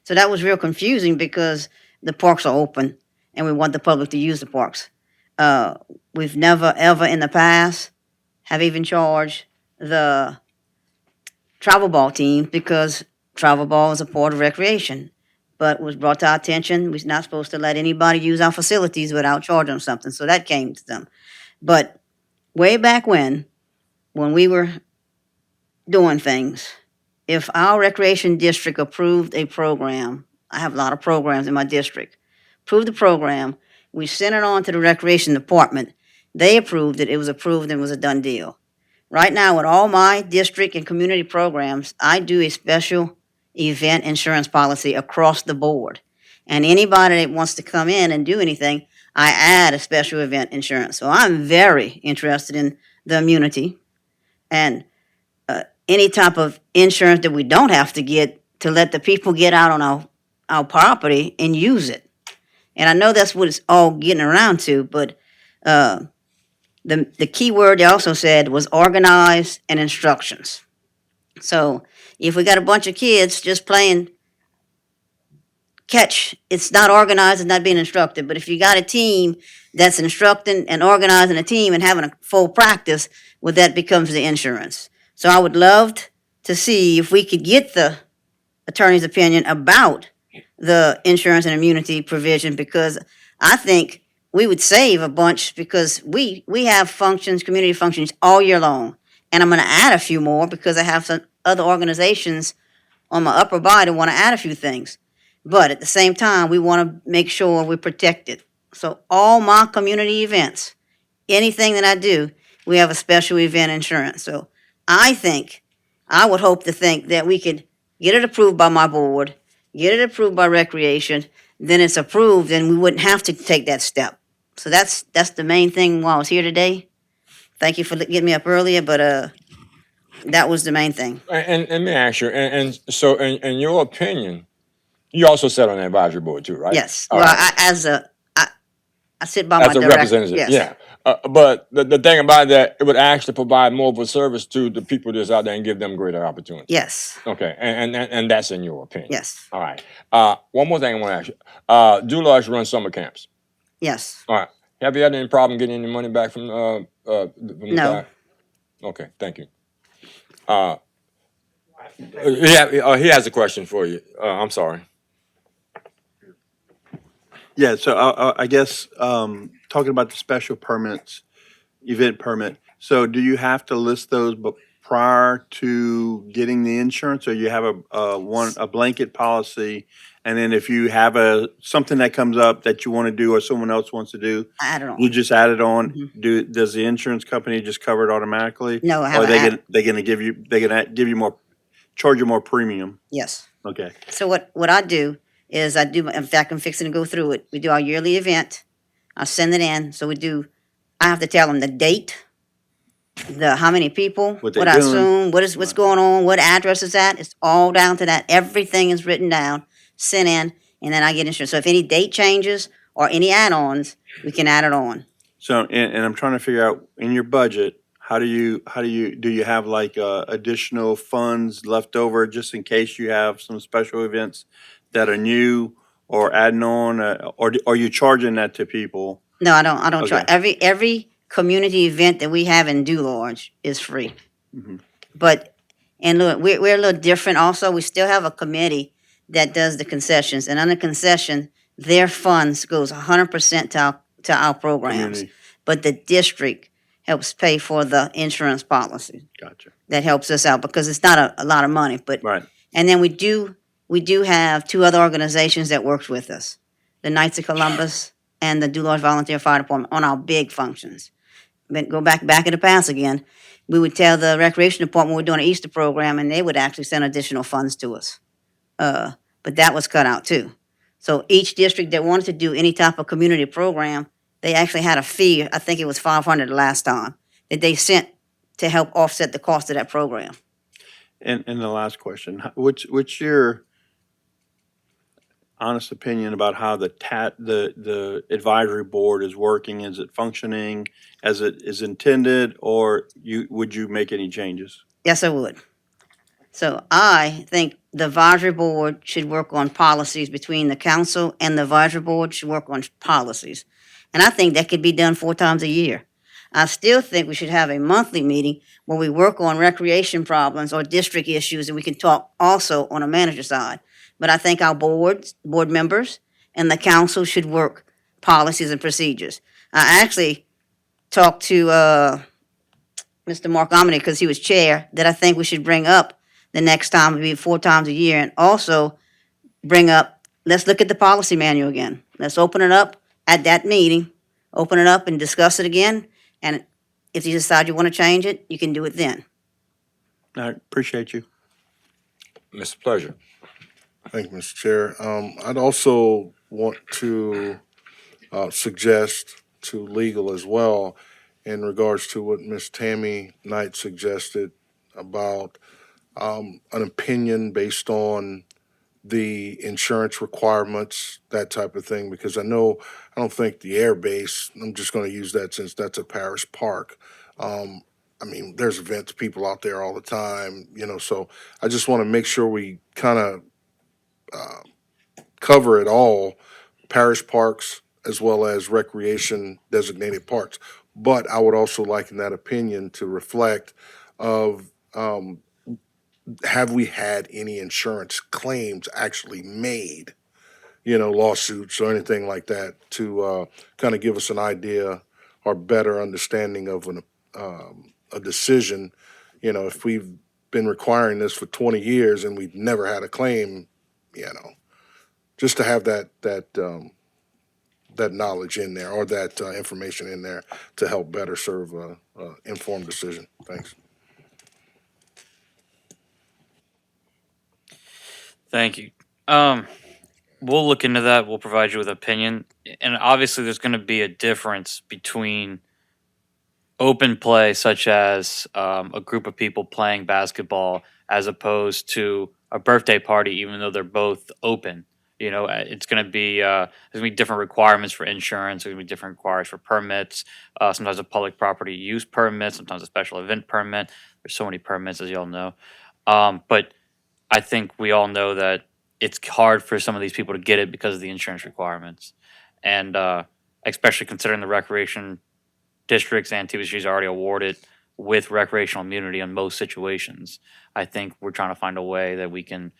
So that was real confusing because the parks are open and we want the public to use the parks. We've never, ever in the past have even charged the travel ball team because travel ball is a part of recreation. But it was brought to our attention, we're not supposed to let anybody use our facilities without charging them something. So that came to them. But way back when we were doing things, if our recreation district approved a program, I have a lot of programs in my district, approved the program, we sent it on to the recreation department, they approved it, it was approved and it was a done deal. Right now, with all my district and community programs, I do a special event insurance policy across the board. And anybody that wants to come in and do anything, I add a special event insurance. So I'm very interested in the immunity and any type of insurance that we don't have to get to let the people get out on our property and use it. And I know that's what it's all getting around to, but uh, the key word they also said was organized and instructions. So if we got a bunch of kids just playing catch, it's not organized, it's not being instructed. But if you got a team that's instructing and organizing a team and having a full practice, well, that becomes the insurance. So I would love to see if we could get the attorney's opinion about the insurance and immunity provision, because I think we would save a bunch, because we have functions, community functions all year long. And I'm going to add a few more because I have some other organizations on my upper body want to add a few things. But at the same time, we want to make sure we're protected. So all my community events, anything that I do, we have a special event insurance. So I would hope to think that we could get it approved by my board, get it approved by recreation, then it's approved, and we wouldn't have to take that step. So that's the main thing while I was here today. Thank you for getting me up earlier, but that was the main thing. And let me ask you, and so in your opinion, you also sat on the advisory board too, right? Yes. All Well, right. I sit by my As a direct. representative, Yes. yeah. But the thing about that, it would actually provide more of a service to the people that's out there and give them greater opportunity. Yes. Okay, and that's in your opinion. Yes. All right. One more thing I want to ask you. Doulage runs summer camps. Yes. All right. Have you had any problem getting any money back from the No. guy? Okay, thank you. Yeah, he has a question for you. I'm sorry. Yeah, so I guess, talking about the special permits, event permit, so do you have to list those prior to getting the insurance, or you have a blanket policy? And then if you have something that comes up that you want to do or someone else wants to do, I don't you know. just add it on? Mhm. Does the insurance company just cover it automatically? No, I Or have they gonna give you more, charge you more premium? yes. Okay. So what I do is in fact, I'm fixing to go through it. We do our yearly event. I send it in. So I have to tell them the date, how many people, What they what I doing. assume, what's going on, what address is that. It's all down to that. Everything is written down, sent in, and then I get insurance. So if any date changes or any add-ons, we can add it on. So, and I'm trying to figure out, in your budget, do you have like additional funds left over just in case you have some special events that are new or adding on, or are you charging that to people? No, I don't charge. Okay. Every community event that we have in Dularge is free. Mhm. But, and look, we're a little different also. We still have a committee that does the concessions, and under concession, their funds goes 100% to our programs. Community. But the district helps pay for the insurance policy. Gotcha. That helps us out because it's not a lot of money, but, Right. and then we do have two other organizations that works with us. The Knights of Columbus and the Dularge Volunteer Fire Department on our big functions. But go back in the past again, we would tell the recreation department we're doing an Easter program, and they would actually send additional funds to us. But that was cut out too. So each district that wanted to do any type of community program, they actually had a fee. I think it was $500 last time that they sent to help offset the cost of that program. And the last question, what's your honest opinion about how the advisory board is working? Is it functioning as it is intended, or would you make any changes? Yes, I would. So I think the advisory board should work on policies between the council and the advisory board should work on policies. And I think that could be done 4 times a year. I still think we should have a monthly meeting where we work on recreation problems or district issues, and we can talk also on a manager side. But I think our board members and the council should work policies and procedures. I actually talked to Mr. Mark Omni, because he was chair, that I think we should bring up the next time, maybe 4 times a year, and also bring up, let's look at the policy manual again. Let's open it up at that meeting, open it up and discuss it again. And if you decide you want to change it, you can do it then. I appreciate you. Mr. Pleasure. Thank you, Mr. Chair. I'd also want to suggest to legal as well in regards to what Ms. Tammy Knight suggested about an opinion based on the insurance requirements, that type of thing, because I don't think the air base, I'm just going to use that since that's a parish park. I mean, there's events, people out there all the time, so I just want to make sure we kind of cover it all, parish parks as well as recreation designated parks. But I would also like in that opinion to reflect of, have we had any insurance claims actually made, lawsuits or anything like that to kind of give us an idea or better understanding of a decision. If we've been requiring this for 20 years and we've never had a claim, just to have that knowledge in there or that information in there to help better serve a informed decision. Thanks. Thank you. We'll look into that. We'll provide you with opinion. And obviously, there's going to be a difference between open play, such as a group of people playing basketball, as opposed to a birthday party, even though they're both open. It's going to be there's going to be different requirements for insurance. There's going to be different requirements for permits. Sometimes a public property use permit. Sometimes a special event permit. There's so many permits, as you all know. But I think we all know that it's hard for some of these people to get it because of the insurance requirements, and especially considering the recreation districts and TBCs already awarded with recreational immunity in most situations. I think we're trying to find a way that we can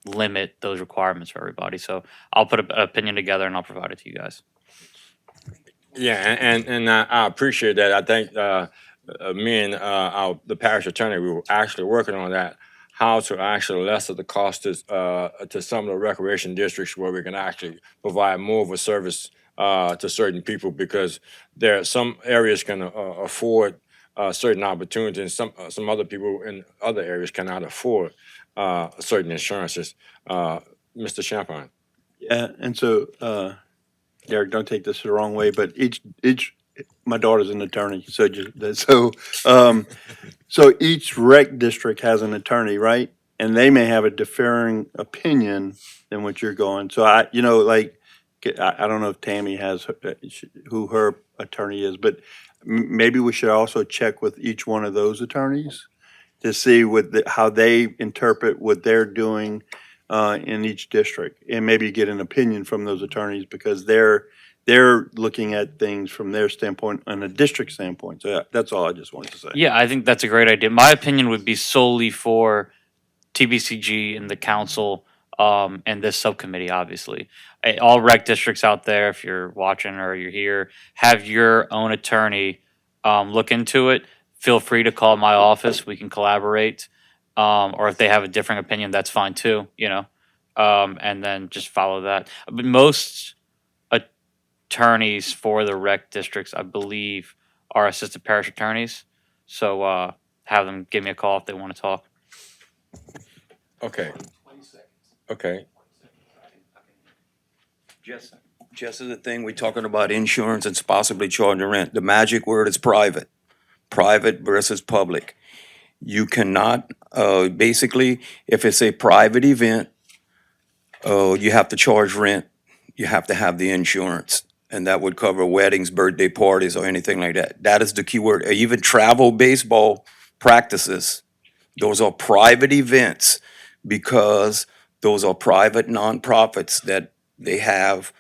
limit those requirements for everybody. So I'll put an opinion together and I'll provide it to you guys. Yeah, and I appreciate that. I think me and the parish attorney, we were actually working on that, how to actually lessen the cost to some of the recreation districts where we can actually provide more of a service to certain people, because there are some areas can afford certain opportunities, and some other people in other areas cannot afford certain insurances. Mr. Champagne. Yeah, and so, Derek, don't take this the wrong way, but my daughter's an attorney, so each rec district has an attorney, right? And they may have a differing opinion than what you're going. So I don't know if Tammy has who her attorney is, but maybe we should also check with each one of those attorneys to see how they interpret what they're doing in each district, and maybe get an opinion from those attorneys, because they're looking at things from their standpoint and a district standpoint. So that's all I just wanted to say. Yeah, I think that's a great idea. My opinion would be solely for TBCG and the council, and this subcommittee, obviously. All rec districts out there, if you're watching or you're here, have your own attorney look into it. Feel free to call my office. We can collaborate. Or if they have a different opinion, that's fine too, and then just follow that. But most attorneys for the rec districts, I believe, are assistant parish attorneys. So have them give me a call if they want to talk. Okay. Okay. Just as a thing, we're talking about insurance and possibly charging rent. The magic word is private. Private versus public. You cannot, basically, if it's a private event, you have to charge rent. You have to have the insurance. And that would cover weddings, birthday parties, or anything like that. That is the key word. Even travel baseball practices, those are private events, because those are private nonprofits that they have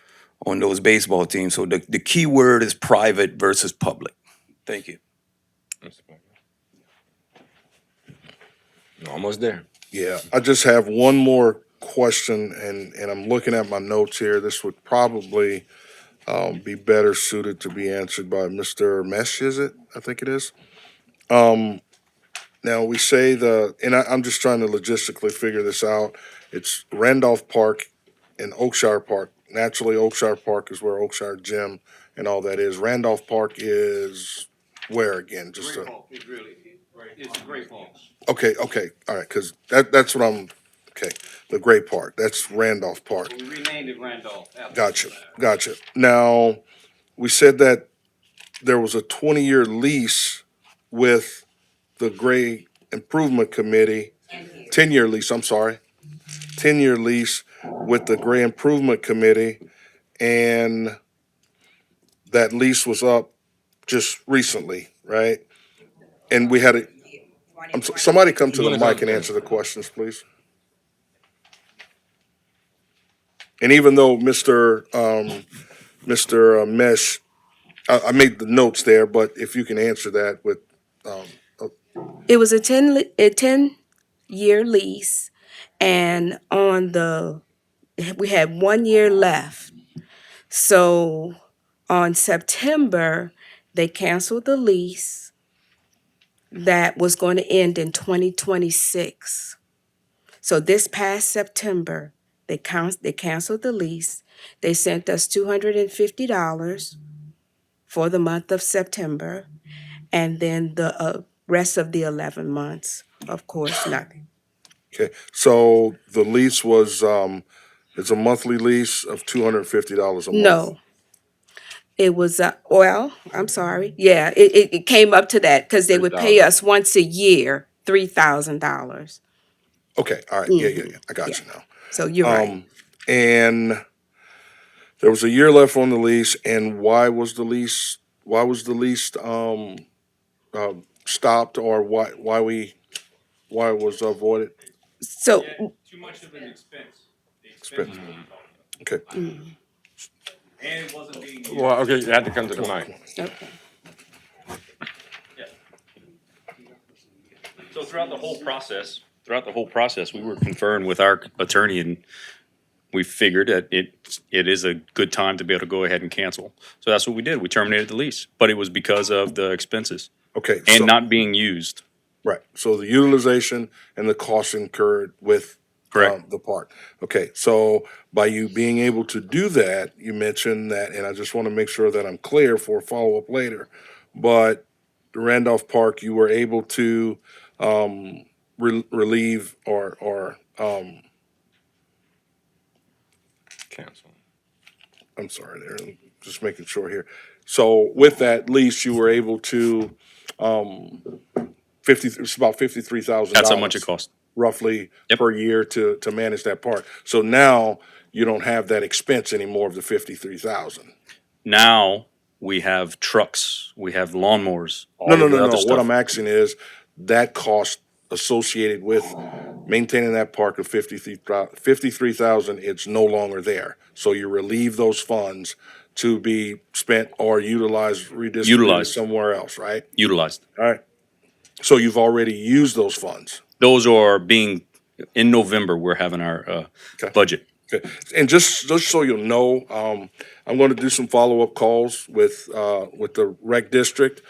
on those baseball teams. So the key word is private versus public. Thank you. Almost there. Yeah, I just have one more question, and I'm looking at my notes here. This would probably be better suited to be answered by Mr. Mesh, is it? I think it is. Now, we say I'm just trying to logistically figure this out. It's Randolph Park and Oakshire Park. Naturally, Oakshire Park is where Oakshire Gym and all that is. Randolph Park is where again? It's Great Falls. Okay, all right, because that's what I'm Okay, the gray part, that's Randolph Park. We renamed it Randolph. Gotcha. Now, we said that there was a 20-year lease with the Gray Improvement Committee. 10-year lease, I'm sorry. 10-year lease with the Gray Improvement Committee, and that lease was up just recently, right? And we had somebody come to the mic and answer the questions, please. And even though Mr. Mesh, I made the notes there, but if you can answer that with, It was a 10-year lease, and we had 1 year left. So on September, they canceled the lease that was going to end in 2026. So this past September, they canceled the lease. They sent us $250 for the month of September, and then the rest of the 11 months, of course, nothing. okay, so the lease was, it's a monthly lease of $250 a month. No, it was, I'm sorry. Yeah, it came up to that because they would pay 3,000. us once a year, $3,000. Okay, all right, yeah, I got you now. So you're right. And there was a year left on the lease, and why was the lease stopped, or why it was avoided? So, Too much of an expense. The Expense. was Okay, and it wasn't being used. Well, okay, you had to come to the mic. okay. So throughout the whole process, we were conferring with our attorney, and we figured that it is a good time to be able to go ahead and cancel. So that's what we did. We terminated the lease, but it was because of the expenses okay, and so, not being used. right, so the utilization and the costs incurred with Correct. the park. Okay, so by you being able to do that, you mentioned that, and I just want to make sure that I'm clear for a follow-up later, but the Randolph Park, you were able to relieve or Cancel. I'm sorry there, I'm just making sure here. So with that lease, you were able to, it's about $53,000. That's how much it cost. Roughly Yep. per year to manage that park. So now you don't have that expense anymore of the 53,000. Now we have trucks, we have lawnmowers, all of the other No. What stuff. I'm asking is that cost associated with maintaining that park of 53,000, it's no longer there. So you relieve those funds to be spent or utilized, redistributed Utilized. somewhere else, right? Utilized. All right. So you've already used those funds. Those are being, in November, we're having our Okay. budget. Okay. And just so you'll know, I'm going to do some follow-up calls with the rec district.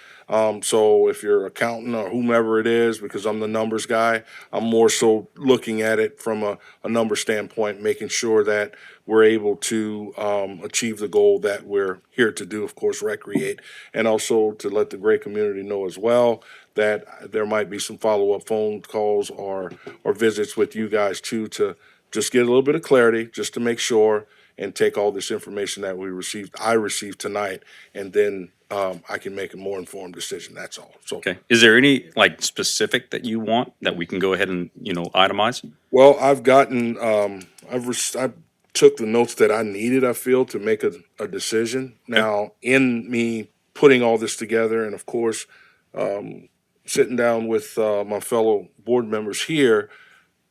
So if your accountant or whomever it is, because I'm the numbers guy, I'm more so looking at it from a number standpoint, making sure that we're able to achieve the goal that we're here to do, of course, recreate, and also to let the great community know as well that there might be some follow-up phone calls or visits with you guys too, to just get a little bit of clarity, just to make sure, and take all this information that I received tonight, and then I can make a more informed decision, that's all. So, Okay. Is there any like specific that you want that we can go ahead and, itemize? well, I've gotten, I took the notes that I needed, I feel, to make a decision. Now, in me putting all this together, and of course, sitting down with my fellow board members here,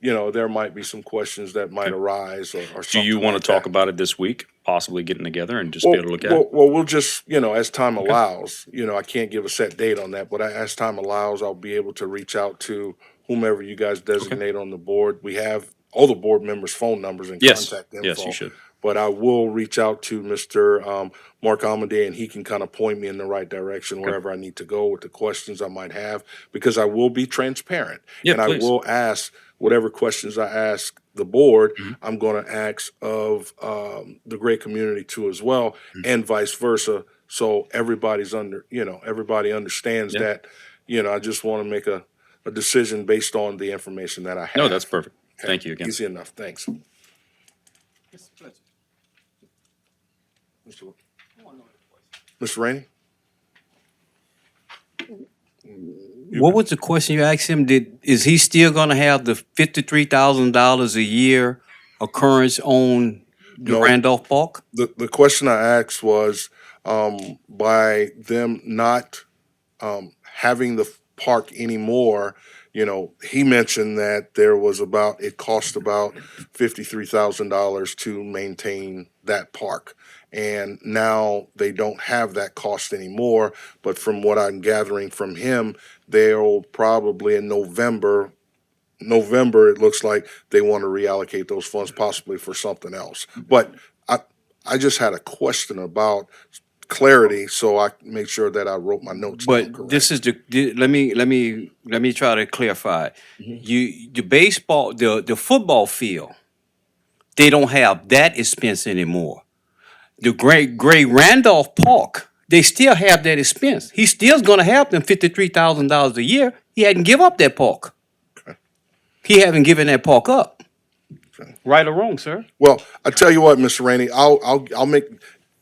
there might be some questions that might arise or Do something you want like to talk that. about it this week, possibly getting together and just be able to look at it? Well, we'll just, as time allows, I can't give a set date on that, but as time allows, I'll be able to reach out to whomever you guys designate on the board. We have all the board members' phone numbers and Yes. contact info. Yes, you should. But I will reach out to Mr. Mark Amadei, and he can kind of point me in the right direction wherever I need to go with the questions I might have, because I will be transparent. Yeah, And please. I will ask whatever questions I ask the board, Mhm. I'm going to ask of the great community too as well, and vice versa. So everybody understands Yeah. that, I just want to make a decision based on the information that I have. No, that's perfect. Thank you again. Easy enough, thanks. Mr. Rainey? What was the question you asked him? Is he still gonna have the $53,000 a year occurrence on the No. Randolph Park? The question I asked was, by them not, having the park anymore, you know, he mentioned that it cost about $53,000 to maintain that park. And now they don't have that cost anymore, but from what I'm gathering from him, they'll probably in November, it looks like they want to reallocate those funds possibly for something else. But I just had a question about clarity, so I make sure that I wrote my notes down But this is let me try to clarify. The baseball, the football field, they don't have that expense anymore. The Great Randolph Park, they still have that expense. He still's gonna have them $53,000 a year. He hadn't give up that park. He haven't given that park up. Right or wrong, sir? Well, I tell you what, Mr. Rainey, I'll make,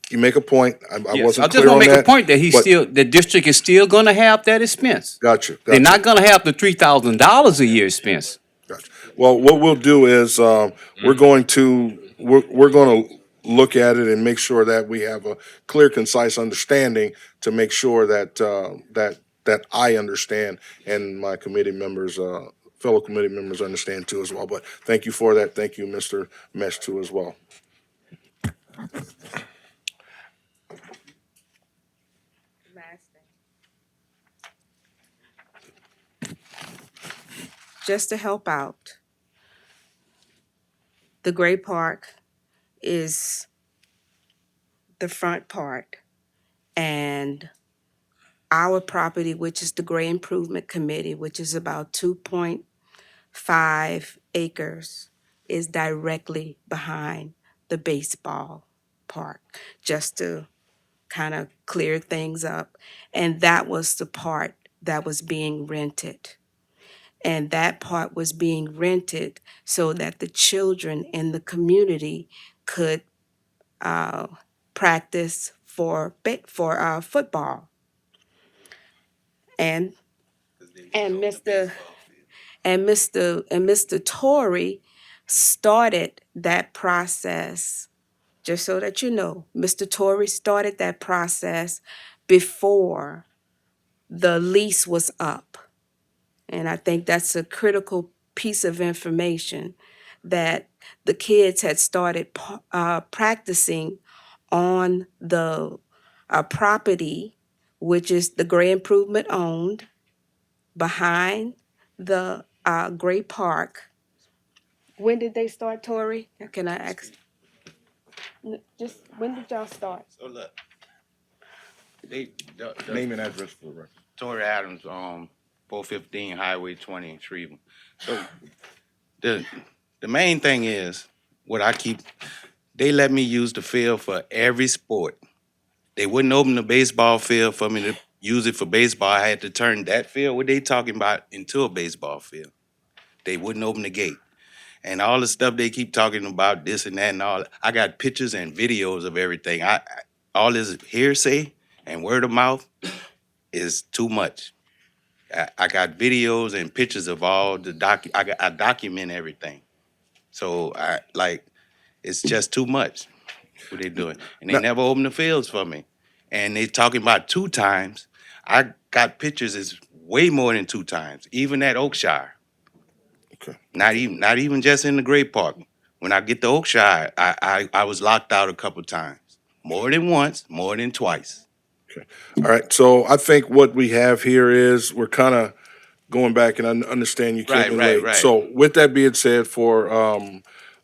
you make a point. I Yes, wasn't I just clear want on to make a that. point that but- the district is still gonna have that expense. Gotcha. They're not gonna have the $3,000 a year expense. Gotcha. Well, what we'll do is, we're going to look at it and make sure that we have a clear, concise understanding to make sure that, that I understand and my committee members, fellow committee members understand too as well. But thank you for that. Thank you, Mr. Mesh, too as well. Just to help out, the gray park is the front part, and our property, which is the Gray Improvement Committee, which is about 2.5 acres, is directly behind the baseball park, just to kind of clear things up. And that was the part that was being rented. And that part was being rented so that the children in the community could practice for football. And Mr. Torrey started that process. Just so that you know, Mr. Torrey started that process before the lease was up. And I think that's a critical piece of information, that the kids had started practicing on the property, which is the Gray Improvement owned, behind the Gray Park. When did they start, Tori? Can I ask? Just when did y'all start? So look, Name and address for the record. Tory Adams, 415 Highway 20 in Shreveport. So the main thing is they let me use the field for every sport. They wouldn't open the baseball field for me to use it for baseball. I had to turn that field, what they talking about, into a baseball field. They wouldn't open the gate. And all the stuff they keep talking about, this and that and all, I got pictures and videos of everything. All this hearsay and word of mouth is too much. I got videos and pictures of all the I document everything. So it's just too much what they doing. And they never open the fields for me. And they talking about 2 times. I got pictures is way more than 2 times. Even at Oakshire. Okay. Not even just in the Great Park. When I get to Oakshire, I was locked out a couple times. More than once, more than twice. All right, so I think what we have here is we're kind of going back, and I understand you came in late. Right. So with that being said,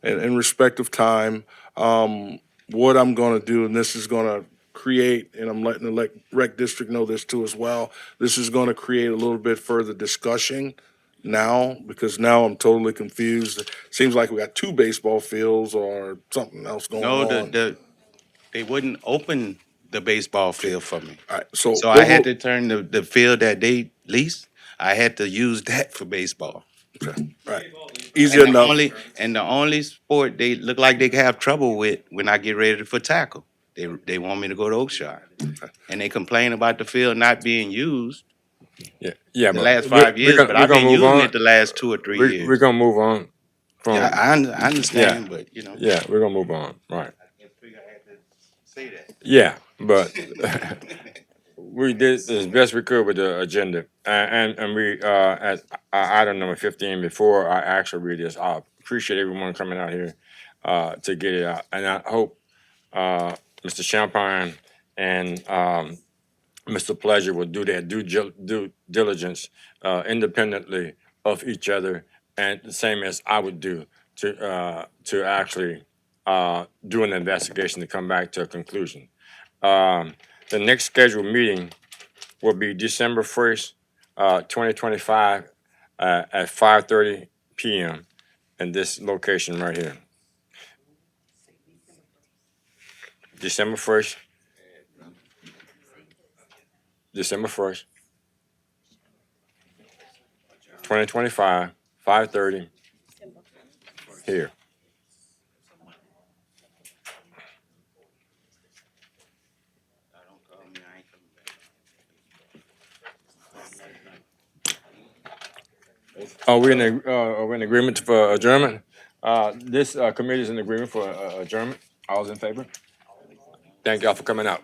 in respect of time, what I'm going to do, and this is going to create, and I'm letting the rec district know this too as well, this is going to create a little bit further discussion now, because now I'm totally confused. It seems like we got 2 baseball fields or something else going on. No, they wouldn't open the baseball field for me. All right, so I had to turn the field that they leased, I had to use that for baseball. Right. Easy And enough. the only sport they look like they have trouble with when I get ready for tackle, they want me to go to Oakshire. And they complain about the field not being used Yeah, the but last 5 years, but we're I've gonna been move using on. it the last 2 or 3 We're years. gonna move on from. Yeah, I Yeah, understand, but you know. yeah, we're gonna move on. Right. Say that. Yeah, but we did as best we could with the agenda, and we at item number 15. Before I actually read this, I appreciate everyone coming out here to get it out, and I hope Mr. Champagne and Mr. Pleasure will do their due diligence independently of each other, and the same as I would do to actually do an investigation to come back to a conclusion. The next scheduled meeting will be December 1st, 2025, at 5:30 p.m. in this location right here. December 1st, December 1st, 2025, 5:30 here. Are we in agreement for adjournment? This committee is in agreement for adjournment. All's in favor? Thank y'all for coming out.